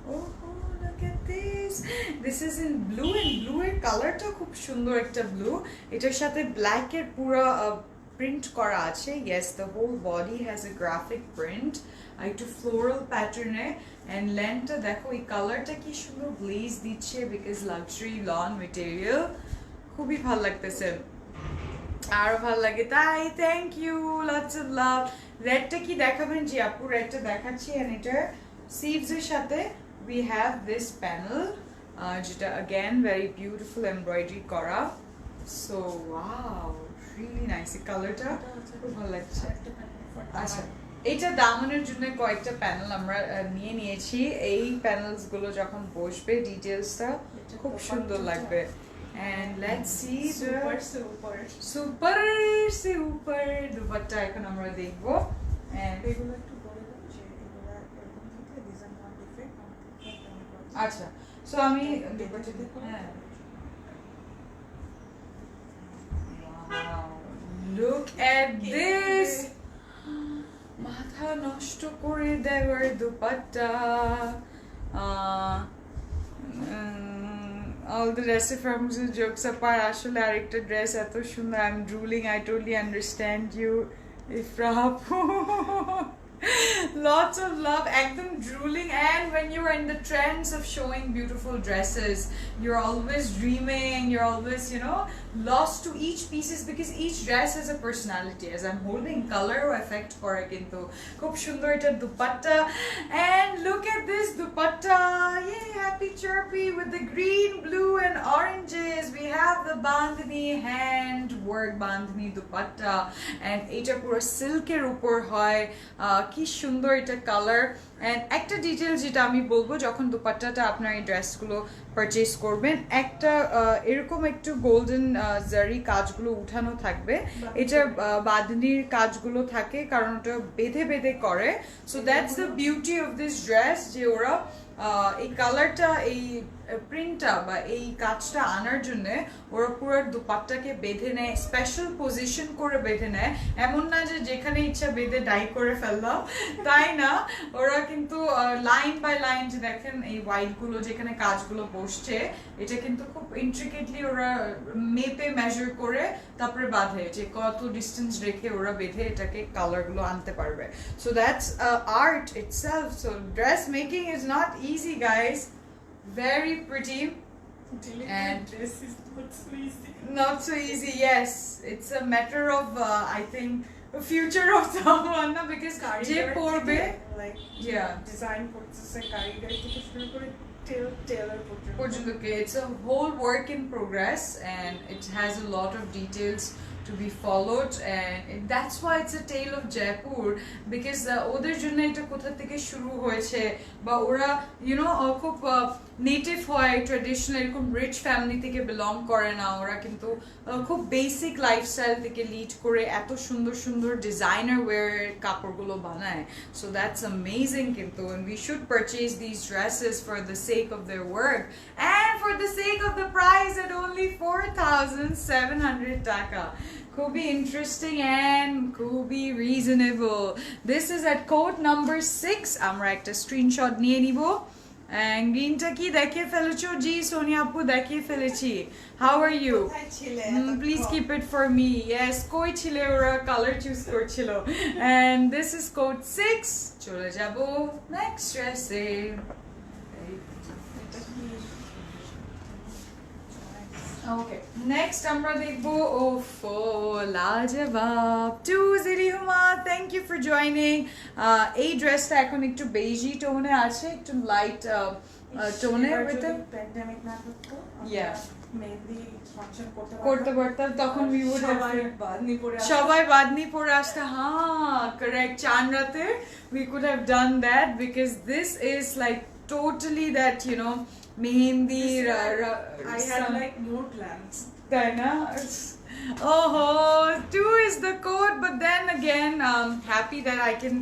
Oh, look at this. This is in blue and blue এর কালারটা খুব সুন্দর একটা ব্লু এটার সাথে ব্ল্যাক এর পুরো প্রিন্ট করা আছে yes the whole body has a graphic print একটু ফ্লোরাল প্যাটার্নে এন্ড লেন্থটা দেখো এই কালারটা কি সুন্দর গ্লেজ দিচ্ছে বিকজ লাক্সারি লন মেটেরিয়াল খুবই ভালো লাগতেছে আরো ভালো লাগে তাই thank you lots of love রেডটা কি দেখাবেন জি আপু রেডটা দেখাচ্ছি এন্ড এটা সিভস এর সাথে we have this panel যেটা again very beautiful embroidery করা so wow really nice এই কালারটা খুব ভালো লাগছে আচ্ছা এইটা দামনের জন্য কয়েকটা প্যানেল আমরা নিয়ে নিয়েছি এই প্যানেলস গুলো যখন বসবে ডিটেইলসটা খুব সুন্দর লাগবে and let's see super dupatta এখন আমরা দেখব and এগুলো একটু বলে দাও যে এগুলো এরকম থেকে ডিজাইন ওয়ান ডিফেক্ট আচ্ছা সো আমি হ্যাঁ look at this মাথা নষ্ট করে দেওয়ার dupatta all the rest of from jokes apart আসলে আরেকটা ড্রেস এত সুন্দর I'm drooling I totally understand you Ifrapu lots of love ekdom drooling and when you're in the trends of showing beautiful dresses you're always dreaming you're always you know lost to each pieces because each dress has a personality as I'm holding color effect kore kintu khub sundor eta dupatta and look at this dupatta yay happy chirpy with the green blue and oranges we have the bandhani hand work bandhani dupatta and eta puro silk er upor hoy কি সুন্দর এটা colour and একটা details যেটা আমি বলবো যখন দুপাট্টাটা আপনার এই ড্রেসগুলো পারচেজ করবেন একটা এরকম একটু গোল্ডেন জারি কাজগুলো উঠানো থাকবে এটা বাঁধনির কাজগুলো থাকে কারণ ওটা বেঁধে বেঁধে করে so that's the beauty of this dress যে ওরা এই কালারটা এই প্রিন্টটা বা এই কাজটা আনার জন্য ওরা পুরো দুপাট্টাকে বেঁধে নেয় স্পেশাল পজিশন করে বেঁধে নেয় এমন না যে যেখানে ইচ্ছা বেঁধে ডাই করে ফেললাম তাই না ওরা কিন্তু লাইন বাই লাইন যে দেখেন এই হোয়াইট গুলো যেখানে কাজগুলো বসছে এটা কিন্তু খুব ইন্ট্রিকেটলি ওরা মেপে মেজার করে তারপরে বাঁধে যে কত ডিস্টেন্স রেখে ওরা বেঁধে এটাকে কালার গুলো আনতে পারবে so that's art itself so dress making is not easy guys very pretty and this is not so easy yes it's a matter of I think the future of someone na because je porbe like yeah design করতেছে কারিগরি থেকে শুরু করে tailor পর্যন্ত it's a whole work in progress and it has a lot of details to be followed and that's why it's a tale of Jaipur because ওদের জন্য এটা কোথা থেকে শুরু হয়েছে বা ওরা you know খুব নেটিভ হয় ট্র্যাডিশনাল এরকম রিচ ফ্যামিলি থেকে বিলং করে না ওরা কিন্তু খুব বেসিক লাইফস্টাইল থেকে লিড করে এত সুন্দর সুন্দর ডিজাইনার ওয়্যার কাপড়গুলো বানায় সো দ্যাটস অ্যামেজিং কিন্তু and we should purchase these dresses for the sake of their work and for the sake of the price at only 4,700 taka খুবই ইন্টারেস্টিং এন্ড খুবই reasonable this is at code number 6 আমরা একটা screenshot নিয়ে নিব গ্রিনটা কি দেখিয়ে ফেলেছো জি সোনিয়া আপু দেখিয়ে ফেলেছি how are you please keep it for me yes কই ছিলে ওরা কালার চুজ করছিল এন্ড দিস ইজ কোড 6 চলে যাব নেক্সট ড্রেসে ওকে নেক্সট আমরা দেখবো ওফো লাজবাব টু জিরিহুমা থ্যাংক ইউ ফর জয়েনিং এই ড্রেসটা এখন একটু বেজি টোনে আছে একটু লাইট টোনে উইথ প্যান্ডেমিক না থাকতো Yeah. মেহেন্দি ফাংশন করতে পারতাম তখন we would have সবাই বাদনি পরে সবাই বাদনি পরে আসতে হ্যাঁ কারেক্ট চাঁদ রাতে we could have done that because this is like totally that you know mehendi I had like more plans. তাই না oh two is the code but then again happy that I can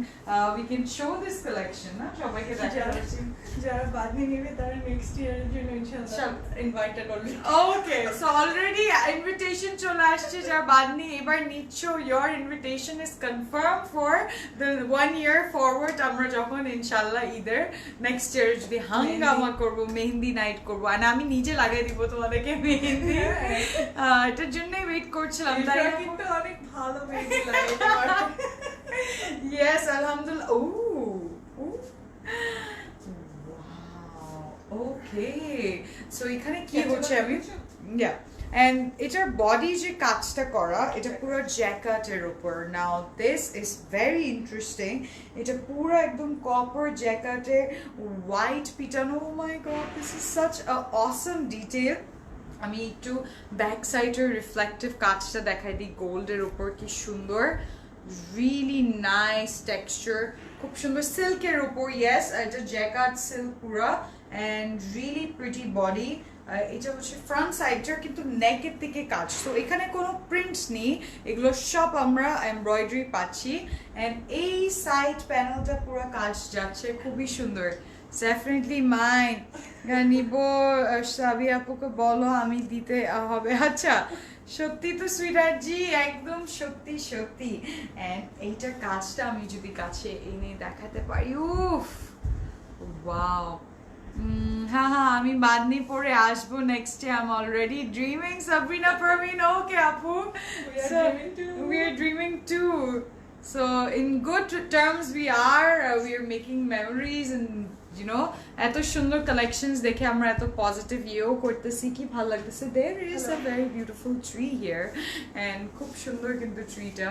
we can show this collection na সবাইকে দেখাচ্ছি যারা বাদনি নেবে তারা next ইয়ারের জন্য ইনশাআল্লাহ invited already Okay, so already invitation চলে আসছে যারা বাদনি এবার নিচ্ছ your invitation is confirmed for the 1 year forward আমরা যখন ইনশাআল্লাহ ঈদের next year যদি হাঙ্গামা করব মেহেন্দি নাইট করব আর আমি নিজে লাগাই দিব তোমাদেরকে মেহেন্দি এটার জন্যই ওয়েট করছিলাম তাই এটা কিন্তু অনেক ভালো মেহেন্দি লাগে তোমার yes alhamdulillah ooh okay so এখানে কি হচ্ছে আমি yeah and এটার বডি যে কাজটা করা এটা পুরো জ্যাকেটের উপর now this is very interesting এটা পুরো একদম কপার জ্যাকেটে হোয়াইট পিটানো oh my god this is such a awesome detail আমি একটু ব্যাক সাইডের রিফ্লেক্টিভ কাজটা দেখাই দিই গোল্ডের উপর কি সুন্দর রিয়েলি নাইস টেক্সচার খুব সুন্দর সিল্কের উপর ইয়েস এটা জ্যাকেট সিল্ক পুরা and really pretty body এটা হচ্ছে ফ্রন্ট সাইডটার কিন্তু নেকের থেকে কাজ তো এখানে কোনো প্রিন্টস নেই এগুলো সব আমরা এমব্রয়ডারি পাচ্ছি and এই সাইড প্যানেলটা পুরো কাজ যাচ্ছে খুবই সুন্দর ডেফিনেটলি মাইন নিব সাবি আপুকে বলো আমি দিতে হবে আচ্ছা সত্যি তো সুইটার জি একদম সত্যি সত্যি and এইটার কাজটা আমি যদি কাছে এনে দেখাতে পারি উফ ওয়াও হ্যাঁ হ্যাঁ আমি বাদনি পরে আসবো next day I am already dreaming Sabrina Parvin okay আপু we are dreaming too so in good terms we are making memories and you know এত সুন্দর কালেকশনস দেখে আমরা এত পজিটিভ ইয়েও করতেছি কি ভালো লাগতেছে there is a very beautiful tree here and খুব সুন্দর কিন্তু ট্রিটা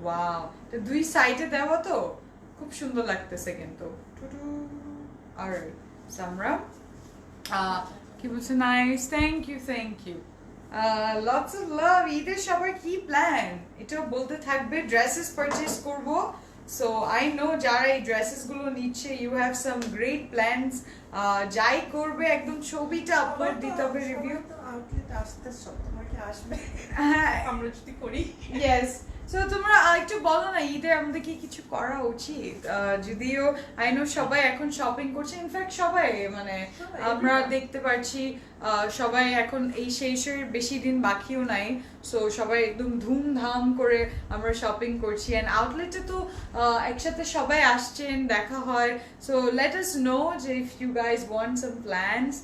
ওয়াও তো দুই সাইডে দেওয়া তো খুব সুন্দর লাগতেছে কিন্তু alright Samra কি বলছে nice thank you lots of love ঈদের সবার কি প্ল্যান এটাও বলতে থাকবে ড্রেসেস পারচেজ করব সো আই নো যারা এই ড্রেসেস গুলো নিচ্ছে you have some great plans যাই করবে একদম ছবিটা আপলোড দিতে হবে রিভিউ আউটলেট আসতে সব তোমাকে আসবে হ্যাঁ আমরা যদি করি ইয়েস সো তোমরা একটু বলো না ঈদে আমাদের কি কিছু করা উচিত যদিও আই নো সবাই এখন শপিং করছে ইনফ্যাক্ট সবাই মানে আমরা দেখতে পাচ্ছি সবাই এখন এই শেষের বেশি দিন বাকিও নাই সো সবাই একদম ধুমধাম করে আমরা শপিং করছি অ্যান্ড আউটলেটে তো একসাথে সবাই আসছেন দেখা হয় সো লেট আস নো যে if you guys want some plans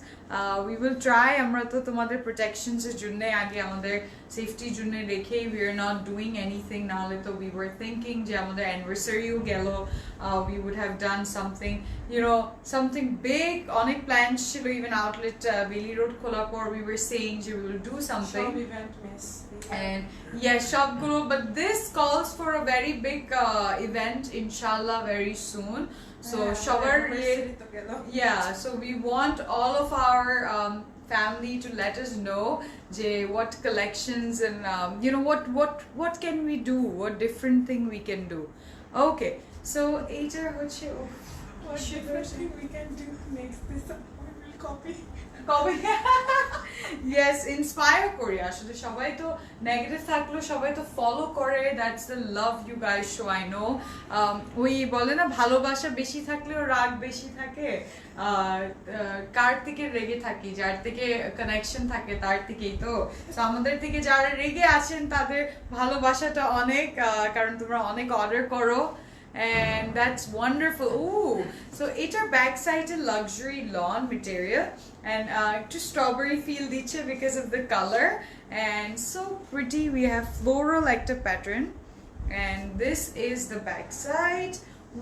we will try আমরা তো তোমাদের প্রোটেকশনসের জন্য আগে আমাদের সেফটির জন্য রেখেই we are not doing anything নাহলে তো উই ওয়ার থিঙ্কিং যে আমাদের অ্যানিভার্সারিও গেল we would have done something you know something big অনেক প্ল্যানস ছিল ইভেন আউটলেট বেলি রোড খোলার পর উই ওয়ার সেইং যে we will do something and yes shopguru but this calls for a very big event inshallah very soon so shower yeah so we want all of our family to let us know Jay, what collections and you know what can we do what different thing we can do okay so eighter hoche what different thing we can do next this we will copy yes inspire kori ashole shobai to negative থাকলো সবাই তো follow করে that's the love you guys show I know ওই বলে না ভালোবাসা বেশি থাকলেও রাগ বেশি থাকে কার থেকে রেগে থাকি যার থেকে কানেকশন থাকে তার থেকেই তো আমাদের থেকে যারা রেগে আছেন তাদের ভালোবাসাটা অনেক কারণ তোমরা অনেক অর্ডার করো and that's wonderful ooh so it's our backside a luxury lawn material and to strawberry feel diche because of the color and so pretty we have floral like the pattern and this is the backside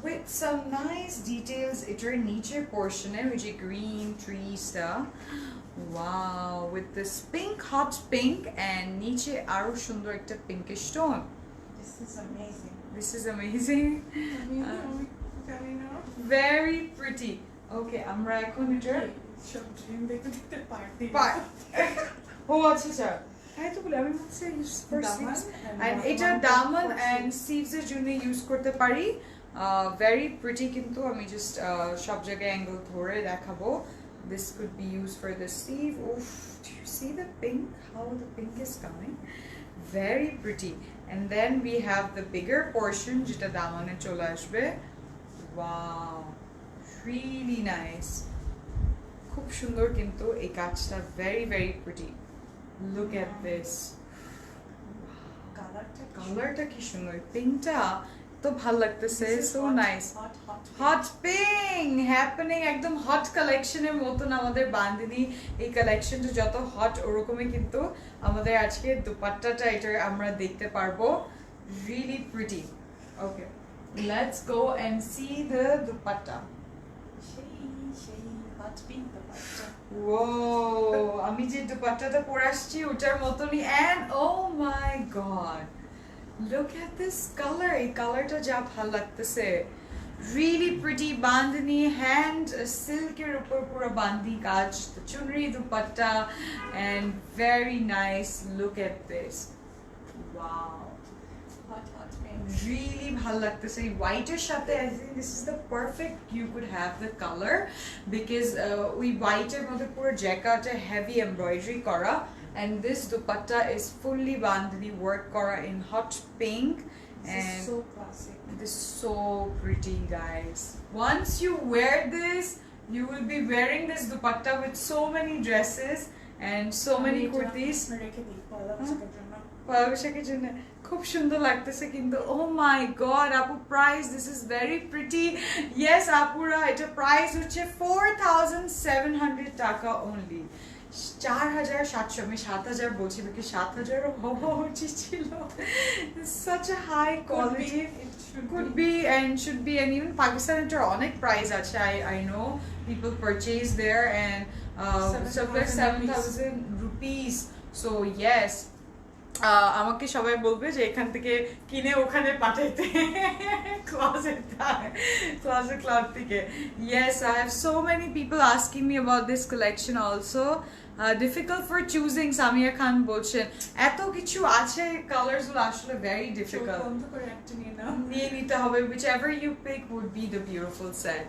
with some nice details এটার নিচের পোর্শনে ওই যে green ট্রিসটা wow with this pink hot pink and নিচে আরো সুন্দর একটা pinkish tone. This is amazing. This is amazing. Very pretty. Okay, আমরা এখন এটা সব ড্রিম দেখতে দেখতে পার্টি ও আচ্ছা আচ্ছা তাই তো বলি আমি হচ্ছে use for Daman সিভস and and এটা দামান দামন for এন্ড সিভস এর জন্য ইউজ করতে পারি ভেরি প্রিটি কিন্তু আমি জাস্ট সব জায়গায় অ্যাঙ্গেল ধরে দেখাবো this could be used for the sleeve. Oof, do you see the pink, how the pink is coming? Very pretty. And then we have the bigger portion যেটা দামনে চলে আসবে. Wow, really nice. খুব সুন্দর কিন্তু এই কাজটা very very pretty. Look at this. কালারটা কি সুন্দর, পিঙ্কটা তো ভালো লাগতেছে, so nice. Hot pink happening, একদম হট কালেকশনের মতন আমাদের বান্দিনি এই কালেকশনটা যত হট ওরকমই কিন্তু আমাদের আজকে দুপাট্টাটা এটা আমরা দেখতে পারবো, really pretty. Okay, let's go and see the dupatta. ও আমি যে দুপাট্টাটা পরে আসছি ওটার মতনই, and oh my god look at this color, এই কালারটা যা ভালো লাগতেছে, really pretty bandhani hand silk er upor pura bandi kaj chunri dupatta and very nice. Look at this, wow, hot pink. really bhal lagteche ei white er sathe. I think this is the perfect, you could have the color because we white er moddhe puro jacquard e heavy embroidery kora, and this dupatta is fully bandhani work kora in hot pink. This And is so classic. this is so pretty, guys. Once you wear this, you will be wearing this dupatta with so many dresses and so many kurtis. পয়লাবৈশাখের জন্য খুব সুন্দর লাগতেছে কিন্তু. oh my god আপু, price, this is very pretty. yes আপুরা, এটা price হচ্ছে 4700 টাকা only. 4700, আমি 7000 বলছি because 7000 হওয়া উচিত ছিল. such a high quality. Could be and should be, and even Pakistan এর অনেক প্রাইস আছে. I know people purchase there and somewhere 7000 rupees. So yes, আমাকে সবাই বলবে যে এখান থেকে কিনে ওখানে পাঠাইতে ক্লোজেট ক্লাব থেকে. yes, I have so many people asking me about this collection also. difficult for choosing, Samia Khan বলছেন এত কিছু আছে, কালারস গুলো আসলে very difficult. বন্ধ করে একটা নিয়ে নাও, নিয়ে নিতে হবে, whichever you pick would be the beautiful set.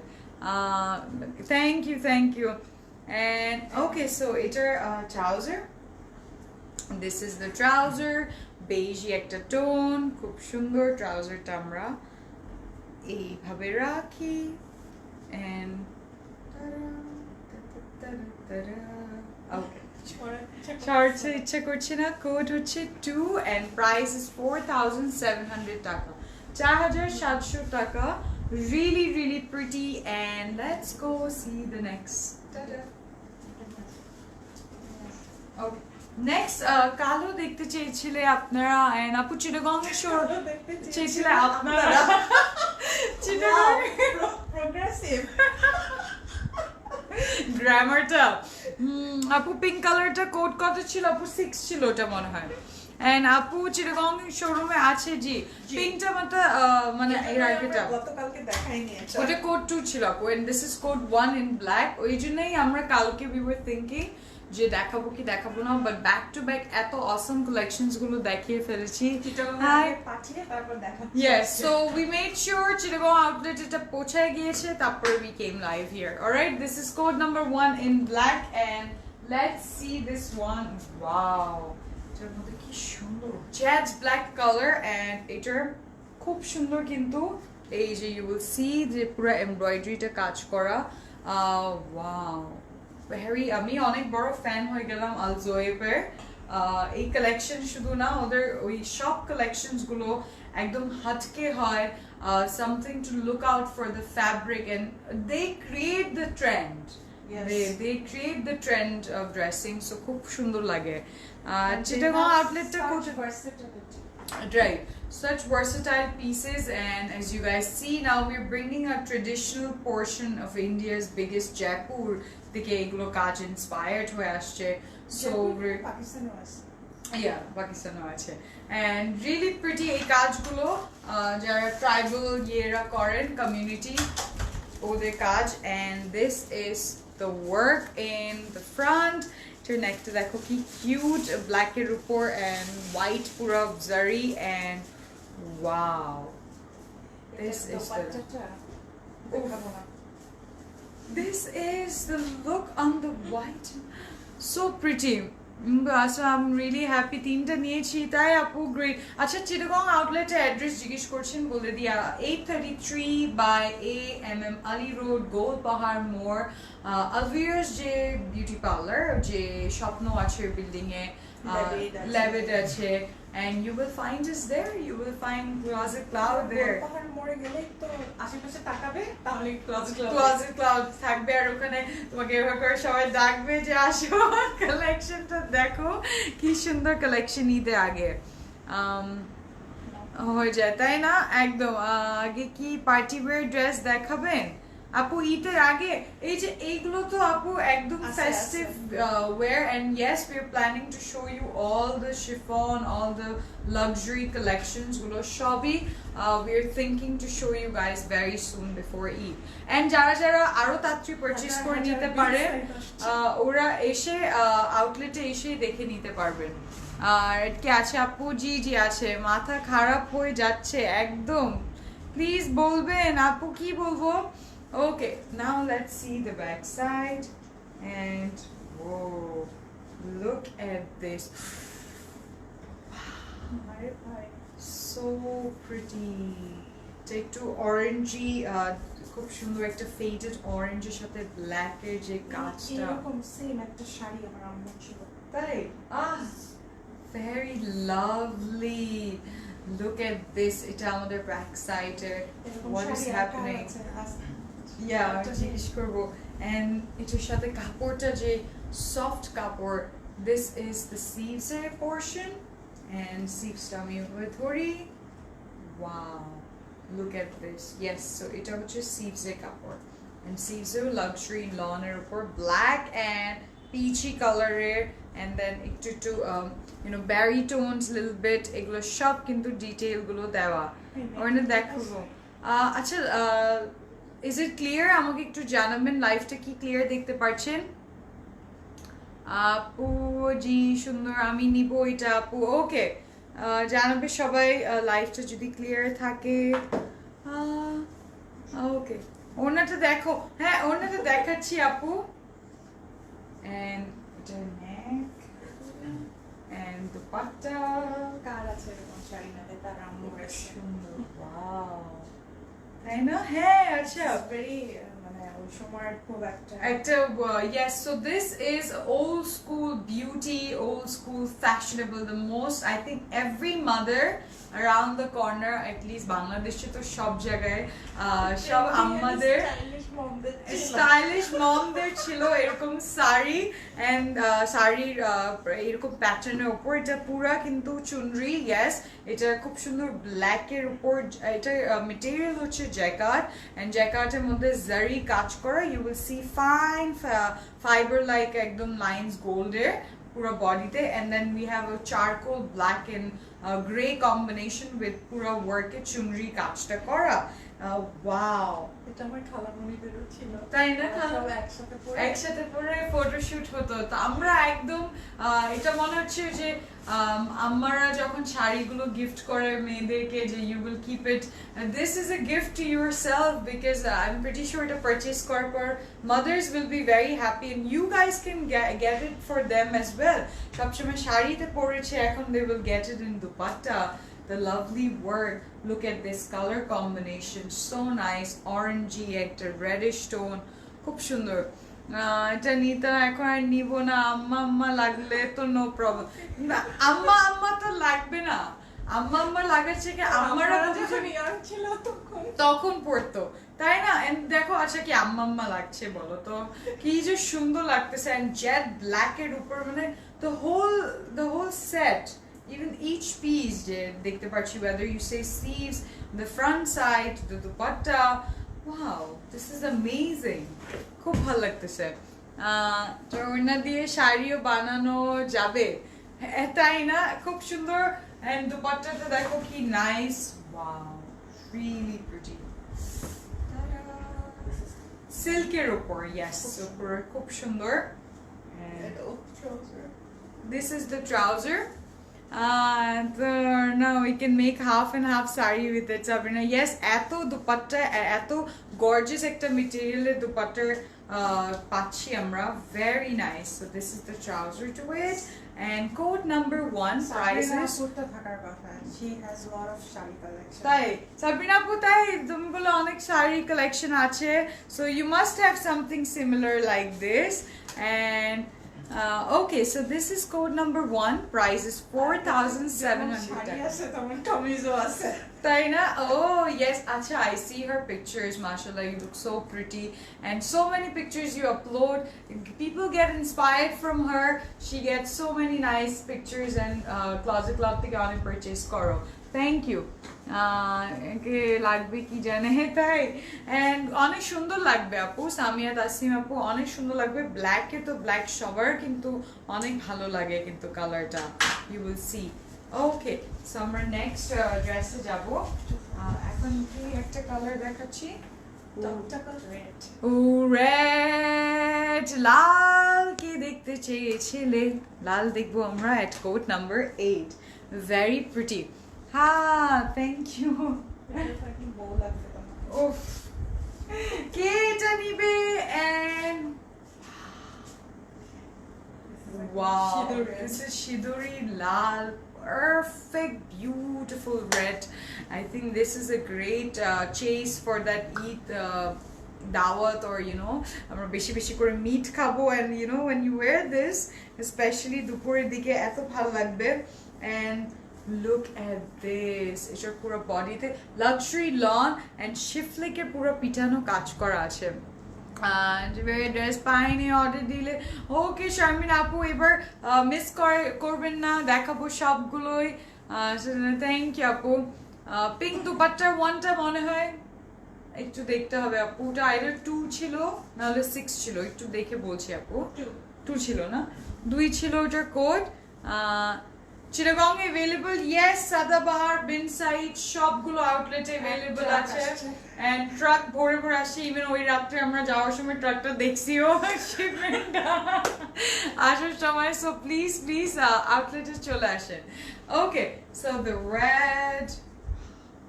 Thank you. And okay, so এটার trouser, this is the trouser, beige একটা টোন, খুব সুন্দর ট্রাউজারটা আমরা এইভাবে রাখি and okay, শর্টস ইচ্ছা করছে না. কোড হচ্ছে 2 and price is 4700 টাকা, 4700 টাকা. really really pretty. And let's go see the next. okay, next কালো দেখতে চেয়েছিলে আপনারা, and আপু চিটাগং শোর চেয়েছিলে আপনারা. চিটাগং progressive. গ্রামারটা আপু পিঙ্ক কালারটা কোড কত ছিল আপু? 6 ছিল ওটা মনে হয়. এন্ড আপু চিটাগং শোরুমে আছে জি, পিঙ্কটা মানে এর আগেটা গতকালকে দেখাইনি, আচ্ছা ওটা কোড 2 ছিল আপু, and this is code 1 in black. ওই জন্যই আমরা কালকে we were thinking যে দেখাবো কি দেখাবো না, বাট ব্যাক টু ব্যাক এত অসম কালেকশনস গুলো দেখিয়ে ফেলেছি. পাঠিয়ে তারপর দেখাবো. Yes, so we made sure Chittagong outlet এটা পৌঁছায় গিয়েছে, তারপর we came live here. Alright, this is code number 1 in black, and let's see this one. Wow, এটার মধ্যে কি সুন্দর jet black color, and এটার খুব সুন্দর কিন্তু এই যে you will see যে পুরো এমব্রয়ডারিটা কাজ করা. wow, very, আমি অনেক বড় ফ্যান হয়ে গেলাম আলজোয়েবের. এই কালেকশন শুধু না, ওদের ওই সব কালেকশনস গুলো একদম হাটকে হয়, something to look out for the fabric, and they create the trend. Yes. They create the trend of dressing, so খুব সুন্দর লাগে. চিটাগং আউটলেটটা খুব Right, such versatile pieces, and as you guys see now we're bringing a traditional portion of India's biggest Jaipur থেকে এগুলো কাজ inspired হয়ে আসছে, so পাকিস্তানও আছে, yeah, পাকিস্তানও আছে, and really pretty এই কাজগুলো যারা ট্রাইবাল ইয়েরা করেন কমিউনিটি ওদের কাজ, and this is the work in the front. নেকটা দেখো কি কিউট, ব্ল্যাকের উপর and white পুরো জারি, and wow, this is the look on the white, so pretty. So I'm really happy তিনটা নিয়েছি তাই আপু গ্রেট। আচ্ছা চিটাগং আউটলেটের অ্যাড্রেস জিজ্ঞেস করছেন বলে দিয়া, 833 by AMM Ali Road, গোল পাহাড় মোড়, আলভিয়ার্স যে বিউটি পার্লার যে স্বপ্ন আছে বিল্ডিং এ, লেভেট আছে, and you will find us there, you will find Closet Cloud there. পাহাড় মোড়ে গেলে তো আশেপাশে তাকাবে তাহলে Closet Cloud থাকবে, আর ওখানে তোমাকে এভাবে করে সবাই ডাকবে যে আসো কালেকশনটা দেখো, কি সুন্দর কালেকশন ঈদের আগে হয়ে যায় তাই না? একদম আগে কি পার্টি ওয়্যার ড্রেস দেখাবেন আপু ঈদের আগে? এই যে এইগুলো তো আপু একদম festive wear, and yes we are planning to show you all the chiffon, all the luxury collections গুলো সবই we are thinking to show you guys very soon before Eid, and যারা যারা আরো তাড়াতাড়ি পারচেজ করে নিতে পারে ওরা এসে আউটলেটে এসে দেখে নিতে পারবেন। আর কি আছে আপু? জি জি আছে, মাথা খারাপ হয়ে যাচ্ছে একদম, প্লিজ বলবেন আপু কি বলবো? Okay, now let's see the back side, and whoa, look at this, so pretty. Take to orangey, খুব সুন্দর একটা ফেডেড অরেঞ্জের সাথে ব্ল্যাক এর যে কাজটা, এরকম সেম একটা শাড়ি আমার আম্মুর ছিল তাই? Very lovely. Look at this, এটা আমাদের ব্যাক সাইডে, what is happening? Yeah, জিজ্ঞেস করবো, and এটার সাথে কাপড়টা যে সফট কাপড়, this is the sleeves portion, and sleevesটা আমি ধরি, wow, look at this, yes, so এটা হচ্ছে sleeves কাপড়, and sleeves luxury lawn এর উপর black and peachy color এর, and then একটু you know berry tones little bit, এগুলো সব কিন্তু ডিটেইল গুলো দেওয়া, ওখানে দেখো। আচ্ছা is it clear? আমাকে একটু জানাবেন লাইভটা কি ক্লিয়ার দেখতে পাচ্ছেন? আপু জি সুন্দর, আমি নিব এটা আপু, ওকে জানাবে সবাই লাইভটা যদি ক্লিয়ার থাকে। ওকে ওনাটা দেখো, হ্যাঁ ওনাটা দেখাচ্ছি আপু, and এটা নেক and দুপাট্টা, কার আছে এরকম শাড়ি না তার আম্মুর সুন্দর, ওয়াও তাই না? হ্যাঁ আচ্ছা ভেরি মানে ওই সময়ের খুব একটা yes, so this is old school beauty, old school fashionable, the most I think every mother around the corner, at least বাংলাদেশে তো সব জায়গায় সব আম্মাদের স্টাইলিশ মমদের ছিল এরকম শাড়ি, and শাড়ির এরকম প্যাটার্নের উপর, এটা পুরা কিন্তু চুনরি, yes এটা খুব সুন্দর ব্ল্যাক এর উপর, এটা মেটেরিয়াল হচ্ছে জ্যাকার্ড, and জ্যাকার্ডের মধ্যে জারি কাজ করা, you will see fine fiber like একদম lines gold এর পুরো বডিতে, and then we have a charcoal black and gray combination with পুরো ওয়ার্কে চুনরি কাজটা করা, ওয়াও এটা আমার খালামণিদের ছিল তাই না? সব একসাথে একসাথে পরে ফটোশুট হতো, তো আমরা একদম এটা মনে হচ্ছে যে আম্মারা যখন শাড়িগুলো গিফট করে মেয়েদেরকে যে you will keep it, this is a gift to yourself, because I'm pretty sure এটা purchase করার পর mothers will be very happy, and you guys can get it for them as well. সবসময় শাড়িতে পরেছে, এখন they will get it in dupatta, the lovely work, look at this color combination, so nice, orangey একটা reddish tone, খুব সুন্দর। এটা নিতে এখন আর নিব না, আম্মা আম্মা লাগলে তো নো প্রবলেম, আম্মা আম্মা তো লাগবে না, আম্মা আম্মা লাগাচ্ছে কি আমারা যখন ইয়াং ছিল তখন পড়তো তাই না? এন্ড দেখো আচ্ছা কি আম্মা আম্মা লাগছে বলো তো, কি যে সুন্দর লাগতেছে, এন্ড জেড ব্ল্যাক এর উপর মানে the whole set even each piece যে দেখতে পাচ্ছি, whether you say sleeves, the front side, the dupatta, wow, this is amazing. খুব ভালো লাগতেছে। তো ওনা দিয়ে শাড়িও বানানো যাবে, তাই না? খুব সুন্দর। and দুপাট্টাটা দেখো কি নাইস, wow, really pretty. সিল্কের উপর, yes, উপর খুব সুন্দর। and this is the trouser. Now we can make half and half sari with it, Sabrina. Yes, eto dupatta, eto gorgeous ekta material e dupatta pachi amra, very nice. So this is the trouser to it, and code number 1 prices. She has a lot of shari collection. Tai Sabrina appu tai তুমি বলে অনেক sari collection আছে, so you must have something similar like this. And okay, so this is code number 1. Price is 4,700. Taina, oh yes, acha, I see her pictures. Mashallah, you look so pretty, and so many pictures you upload. People get inspired from her. She gets so many nice pictures, and Closet Club থেকে অনেক purchase করো. Thank you. কে লাগবে কি জানে তাই, and অনেক সুন্দর লাগবে আপু, সামিয়া তাসিম আপু অনেক সুন্দর লাগবে। ব্ল্যাক এ তো ব্ল্যাক সবার কিন্তু অনেক ভালো লাগে কিন্তু কালারটা, you will see. Okay, so আমরা নেক্সট ড্রেসে যাব। এখন কি একটা কালার দেখাচ্ছি, রেড, লাল কে দেখতে চেয়েছিলে, লাল দেখবো আমরা at code number 8. Very pretty. Thank you. Oof. কে এটা নিবে? And wow, this is Shiduri Lal, perfect, beautiful red. I think this is a great chase for that Eid dawat, or you know, আমরা বেশি বেশি করে meet খাবো, and you know, when you wear this, especially দুপুরের দিকে এত ভালো লাগবে। And look at this, এটার পুরো বডিতে লাক্সারি লন এন্ড শিফলিকের পুরো পিটানো কাজ করা আছে। ড্রেস পাইনি অর্ডার দিলে, ওকে শারমিন আপু এবার মিস করবেন না, দেখাবো সবগুলোই। থ্যাংক ইউ আপু। পিঙ্ক দুপাট্টার 1টা মনে হয় একটু দেখতে হবে আপু, ওটা আইদার 2 ছিল নাহলে 6 ছিল, একটু দেখে বলছি আপু। 2 ছিল না, 2 ছিল ওটার code. Chittagong available, yes, Sadabahar, বিন সাইড সবগুলো আউটলেটে অ্যাভেলেবল আছে, এন্ড ট্রাক ভরে ভরে আসে। ইভেন ওই রাত্রে আমরা যাওয়ার সময় ট্রাকটা দেখছিও শিপমেন্টটা আসার সময়। সো প্লিজ প্লিজ আউটলেটে চলে আসেন। ওকে, সো দ্য রেড,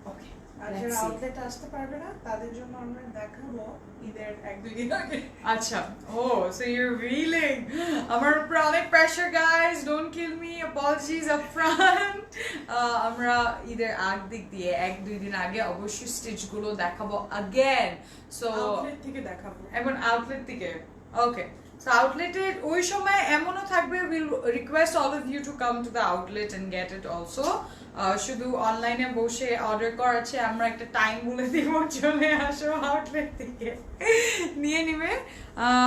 ওকে, আর যারা আউটলেটে আসতে পারবে না তাদের জন্য আমরা দেখাবো ঈদের 1-2 দিন আগে। আচ্ছা, ও সো ইউ রিলিং, আমার উপর অনেক pressure guys, don't kill me, apologies up front. আমরা ঈদের দিক দিয়ে 1-2 দিন আগে অবশ্যই স্টিচগুলো দেখাবো अगेन। সো আউটলেট থেকে দেখাবো, এখন আউটলেট থেকে। ওকে, সো আউটলেটে ওই সময় এমনও থাকবে, will request all of you to come to the outlet and get it also. শুধু অনলাইনে বসে অর্ডার করাচ্ছে, আমরা একটা টাইম বলে দিব, চলে আসো আউটলেট থেকে নিয়ে নিবে।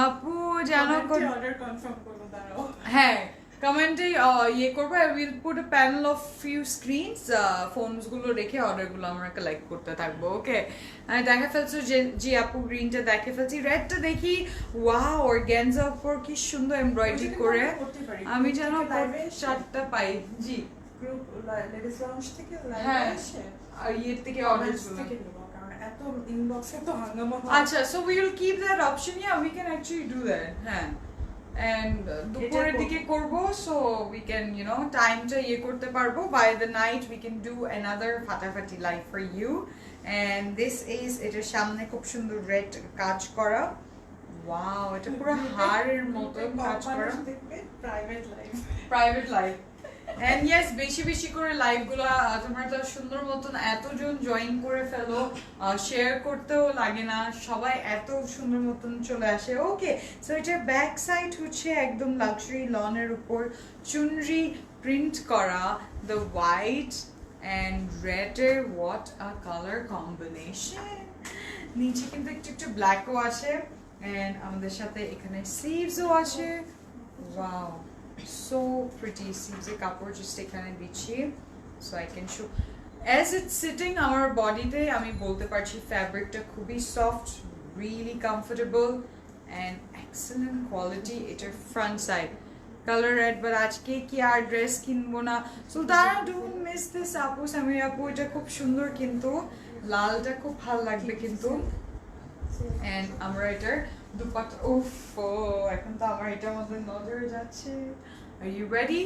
আপু জানো অর্ডার কনফার্ম করব, দাঁড়াও। হ্যাঁ, কমেন্টে ইয়ে করবো, will put a panel of few screens, phones গুলো রেখে অর্ডার গুলো আমরা কালেক্ট করতে থাকবো। ওকে, দেখে ফেলছো যে আপু গ্রিনটা দেখে ফেলছি, রেডটা দেখি। ওয়াও, অর্গানজা উপর কি সুন্দর এমব্রয়ডারি করে, আমি যেন 4টা পাই। জি, গ্রুপ লেডিস লাউঞ্জ থেকে হ্যাঁ, এসে আর ইয়ের থেকে অর্ডার থেকে নেব, কারণ এত ইনবক্সে তো হাঙ্গামা হয়। আচ্ছা, so we will keep that option, yeah we can actually do that. হ্যাঁ, and দুপুরের দিকে করব, so we can, you know, টাইমটা ইয়ে করতে পারবো। by the night we can do another ফাটাফাটি live for you, and this is এটার সামনে খুব সুন্দর রেড কাজ করা। ওয়াও, এটা পুরো হাড়ের মতো কাজ করা, প্রাইভেট লাইভ। And yes, বেশি বেশি করে লাইভ গুলো তোমরা তো সুন্দর মতন এতজন জয়েন করে ফেলো, শেয়ার করতেও লাগে না, সবাই এত সুন্দর মতন চলে আসে। ওকে, সো এটার ব্যাক সাইড হচ্ছে একদম লাক্সারি লনের উপর চুনরি প্রিন্ট করা, দ্য হোয়াইট অ্যান্ড রেডের, হোয়াট আ কালার কম্বিনেশন। নিচে কিন্তু একটু একটু ব্ল্যাকও আছে, অ্যান্ড আমাদের সাথে এখানে স্লিভসও আছে। Wow, so pretty. Sleeves কাপড় just এখানে দিচ্ছি so I can show as it's sitting আমার বডিতে আমি বলতে পারছি ফ্যাব্রিকটা খুবই soft, really comfortable and excellent quality. এটার front side color red, but আজকে কি আর ড্রেস কিনবো না সুলতানা, don't miss this আপু সামিয়া আপু, এটা খুব সুন্দর কিন্তু লালটা খুব ভালো লাগবে কিন্তু। and আমরা এটার দুপাট্টা উফ এখন তো আমার এটার মধ্যে নজর যাচ্ছে। Are you ready?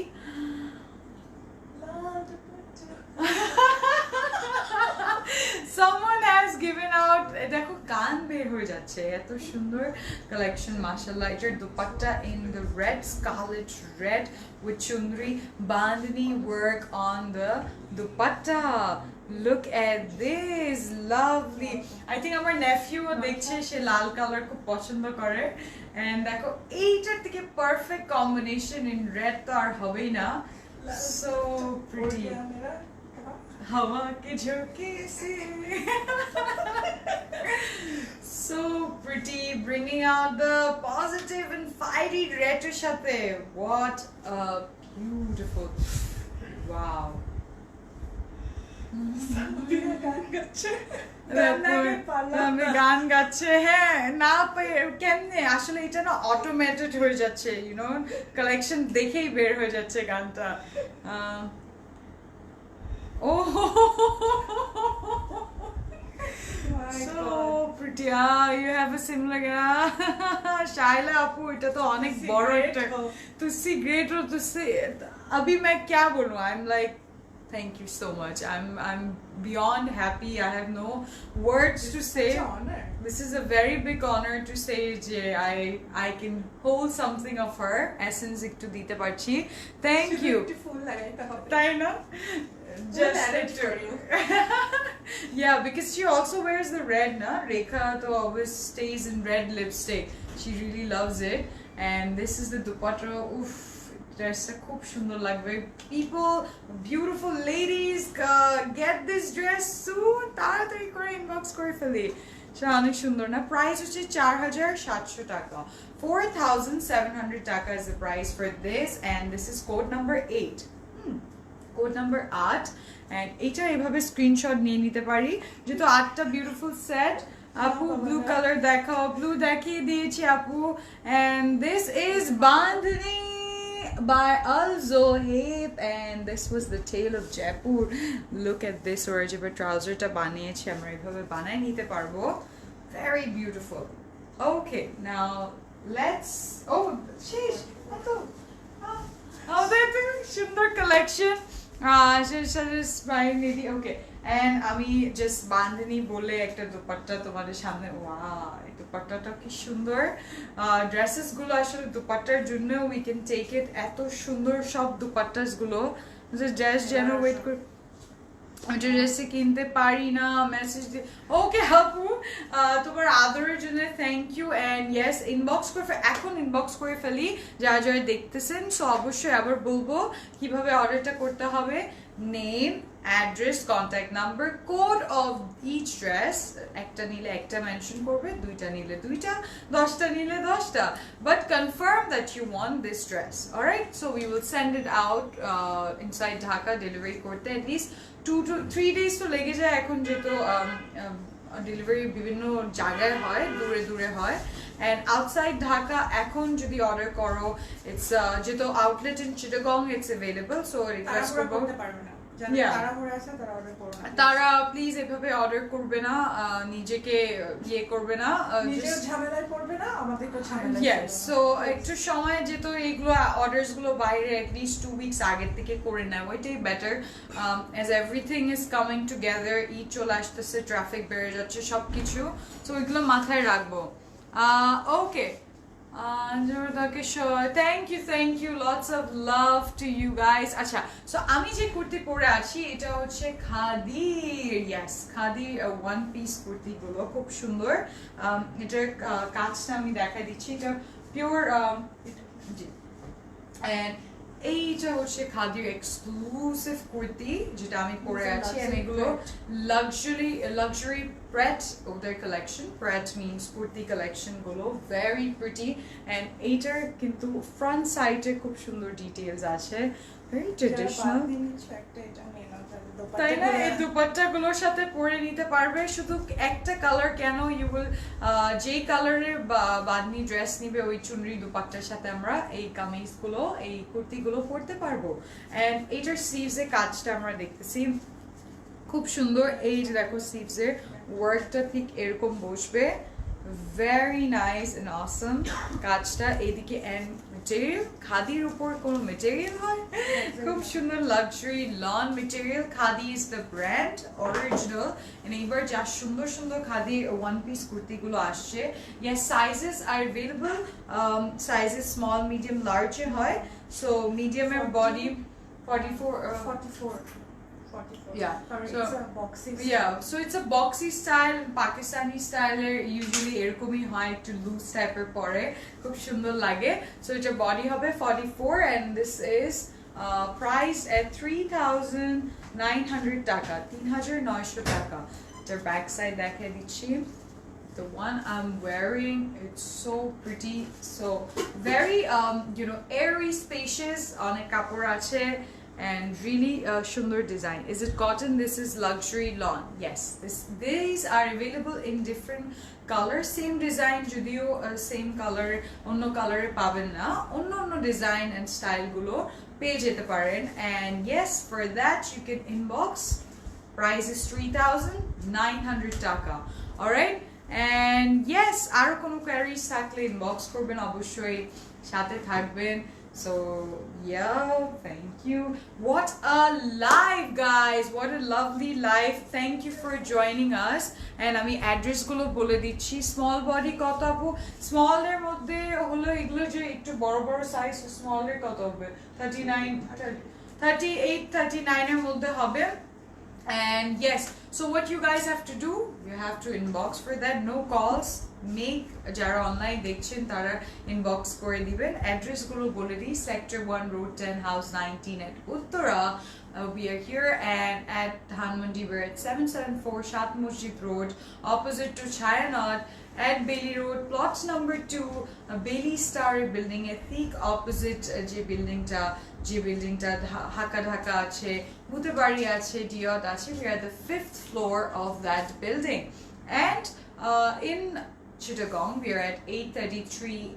Someone has given out দেখো গান বের হয়ে যাচ্ছে, এত সুন্দর কালেকশন মাশাআল্লাহ। এটার dupatta in the red, scarlet red with chundri bandhani work on the dupatta. Look at this, lovely. I think আমার nephew দেখছে, সে লাল কালার খুব পছন্দ করে and দেখো এইটার থেকে perfect combination in red তো আর হবেই না, so pretty. हवा के झोंके से so pretty, bringing out the positive and fiery red এর সাথে, what a beautiful, wow. গান গাচ্ছে, হ্যাঁ না কেমনে আসলে এটা না অটোমেটেড হয়ে যাচ্ছে, ইউ নো কালেকশন দেখেই বের হয়ে যাচ্ছে গানটা। Oh, so pretty. You have a similar Shaila apu, এটা তো অনেক বড় একটা তুসি গ্রেট ও তুসি अभी मैं क्या बोलूं, I'm like thank you so much. I'm beyond happy. I have no words to say. It's an honor. This is a very big honor to say যে I can hold something of her essence একটু দিতে পারছি। Thank you. Beautiful লাগাইতে হবে, তাই না? Just added for you. Yeah, because she also wears the red, na? Rekha to always stays in red lipstick. She really loves it. And this is the dupatta. Oof, dressটা খুব সুন্দর লাগবে। People, beautiful ladies, get this dress soon. তাড়াতাড়ি করে inbox করে ফেলি। সেটা অনেক সুন্দর না? প্রাইস হচ্ছে 4700 টাকা। 4700 টাকা is the price for this, and this is code number 8. Code number 8 and এটা এভাবে স্ক্রিনশট নিয়ে নিতে পারি, যেহেতু 8টা বিউটিফুল সেট। আপু ব্লু কালার দেখাও, ব্লু দেখিয়ে দিয়েছি আপু। And this is bandhani by Al Zohaib, and this was the tale of Jaipur. Look at this, ওরা যেভাবে ট্রাউজারটা বানিয়েছে আমরা এভাবে বানাই নিতে পারবো, very beautiful. Okay, now let's শেষ তো আমাদের সুন্দর কালেকশন ওকে। এন্ড আমি জাস্ট বান্ধনি বলে একটা দুপাট্টা তোমাদের সামনে, ওয়াও এই দুপাট্টাটা কি সুন্দর। ড্রেসেস গুলো আসলে দুপাট্টার জন্য উই ক্যান টেক ইট, এত সুন্দর সব দুপাট্টাস গুলো, জাস্ট যেন ওয়েট করে ড্রেসে কিনতে পারি না মেসেজ দিয়ে। ওকে আপু, তোমার আদরের জন্য thank you. And yes, inbox করে এখন ইনবক্স করে ফেলি যারা যারা দেখতেছেন। সো অবশ্যই আবার বলবো কিভাবে অর্ডারটা করতে হবে। Name, address, contact number, code of each dress, একটা নিলে একটা মেনশন করবে, দুইটা নিলে দুইটা, 10টা নিলে 10টা, but confirm that you want this dress. Alright, so we will send it out inside Dhaka delivery করতে অ্যাটলিস্ট 2 to 3 days তো লেগে যায় এখন, যেহেতু ডেলিভারি বিভিন্ন জায়গায় হয়, দূরে দূরে হয়। অ্যান্ড আউটসাইড ঢাকা এখন যদি অর্ডার করো, ইটস যেহেতু outlet in Chittagong it's available, so request করবো তারা প্লিজ এভাবে অর্ডার করবে না, নিজেকে ইয়ে করবে না, ঝামেলায় পড়বে না, আমাদেরকে ঝামেলা। ইয়েস, সো একটু সময় যেহেতু এইগুলো অর্ডার্স গুলো বাইরে অ্যাটলিস্ট 2 weeks আগের থেকে করে নেয়, ওইটাই better. As everything is coming together, Eid চলে আসতেছে, ট্রাফিক বেড়ে যাচ্ছে, সবকিছু, সো ওইগুলো মাথায় রাখবো। ওকে, thank you, lots of love to you guys. আচ্ছা, সো আমি যে কুর্তি পরে আছি এটা হচ্ছে খাদির, ইয়েস খাদির ওয়ান পিস কুর্তি গুলো খুব সুন্দর। এটার কাজটা আমি দেখাই দিচ্ছি, এটা পিওর, এইটা হচ্ছে খাদির এক্সক্লুসিভ কুর্তি যেটা আমি পরে আছি and এগুলো luxury Pret ওদের collection Pret means kurti collection গুলো very pretty and এইটার কিন্তু ফ্রন্ট সাইডে খুব সুন্দর ডিটেইলস আছে very traditional তাই না এই দুপাট্টা গুলোর সাথে পরে নিতে পারবে শুধু একটা কালার কেন ইউ উইল যেই কালারের বাদনি ড্রেস নিবে ওই চুনরি দুপাট্টার সাথে আমরা এই কামিজ গুলো এই কুর্তি গুলো পরতে পারবো এন্ড এটার স্লিভস এর কাজটা আমরা দেখতেছি খুব সুন্দর এই যে দেখো স্লিভস এর ওয়ার্কটা ঠিক এরকম বসবে very nice and awesome কাজটা এইদিকে এন্ড মেটেরিয়াল খাদির উপর কোন মেটেরিয়াল হয় খুব সুন্দর luxury lawn material khadi is the brand original and এইবার যা সুন্দর সুন্দর খাদি ওয়ান পিস কুর্তি গুলো আসছে yes sizes are available sizes small medium large হয় so medium এর body 44 yeah so it's a boxy style. yeah so it's a boxy style Pakistani style usually এরকমই হয় একটু লুজ টাইপের পরে খুব সুন্দর লাগে so এটা body হবে 44 and this is priced at 3900 টাকা 3900 টাকা এটার ব্যাক সাইড দেখিয়ে দিচ্ছি the one I'm wearing it's so pretty so very airy spacious অনেক কাপড় আছে and really সুন্দর design is it cotton this is luxury lawn yes these are available in different colors same design যদিও same color অন্য কালারে পাবেন না অন্য design and style গুলো পেয়ে যেতে পারেন and yes for that you can inbox price is 3900 টাকা alright and yes আরো কোনো queries থাকলে inbox করবেন অবশ্যই সাথে থাকবেন so yeah thank you what a live guys what a lovely live thank you for joining us and আমি address গুলো বলে দিচ্ছি স্মল বডি কত আপু স্মল এর মধ্যে হলো এগুলো যে একটু বড় বড় সাইজ স্মল এর কত হবে 38 39 এর মধ্যে হবে and yes so what you guys have to do you have to inbox for that no calls make jara online দেখছেন তারা inbox করে দিবেন অ্যাড্রেস গুলো বলে দিই sector 1 road 10 house 19 at Uttara we are here and at Dhanmondi we're at 774 Shat Masjid Road opposite to Chayanot at Bailey Road plot number 2 Bailey Star building a thick opposite যে বিল্ডিংটা ঢাকা আছে মুতেবাড়ি আছে ডিয়ট আছে we are the 5th floor of that building and in Chittagong we are at 833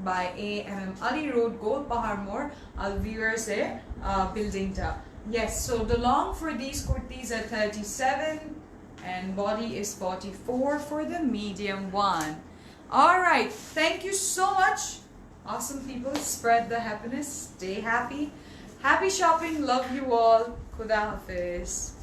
by A.M.M. Ali Road Gold Pahar More Alviras building ta yes so the long for these kurtis are 37 and body is 44 for the medium one all right thank you so much awesome people spread the happiness stay happy shopping love you all khuda hafiz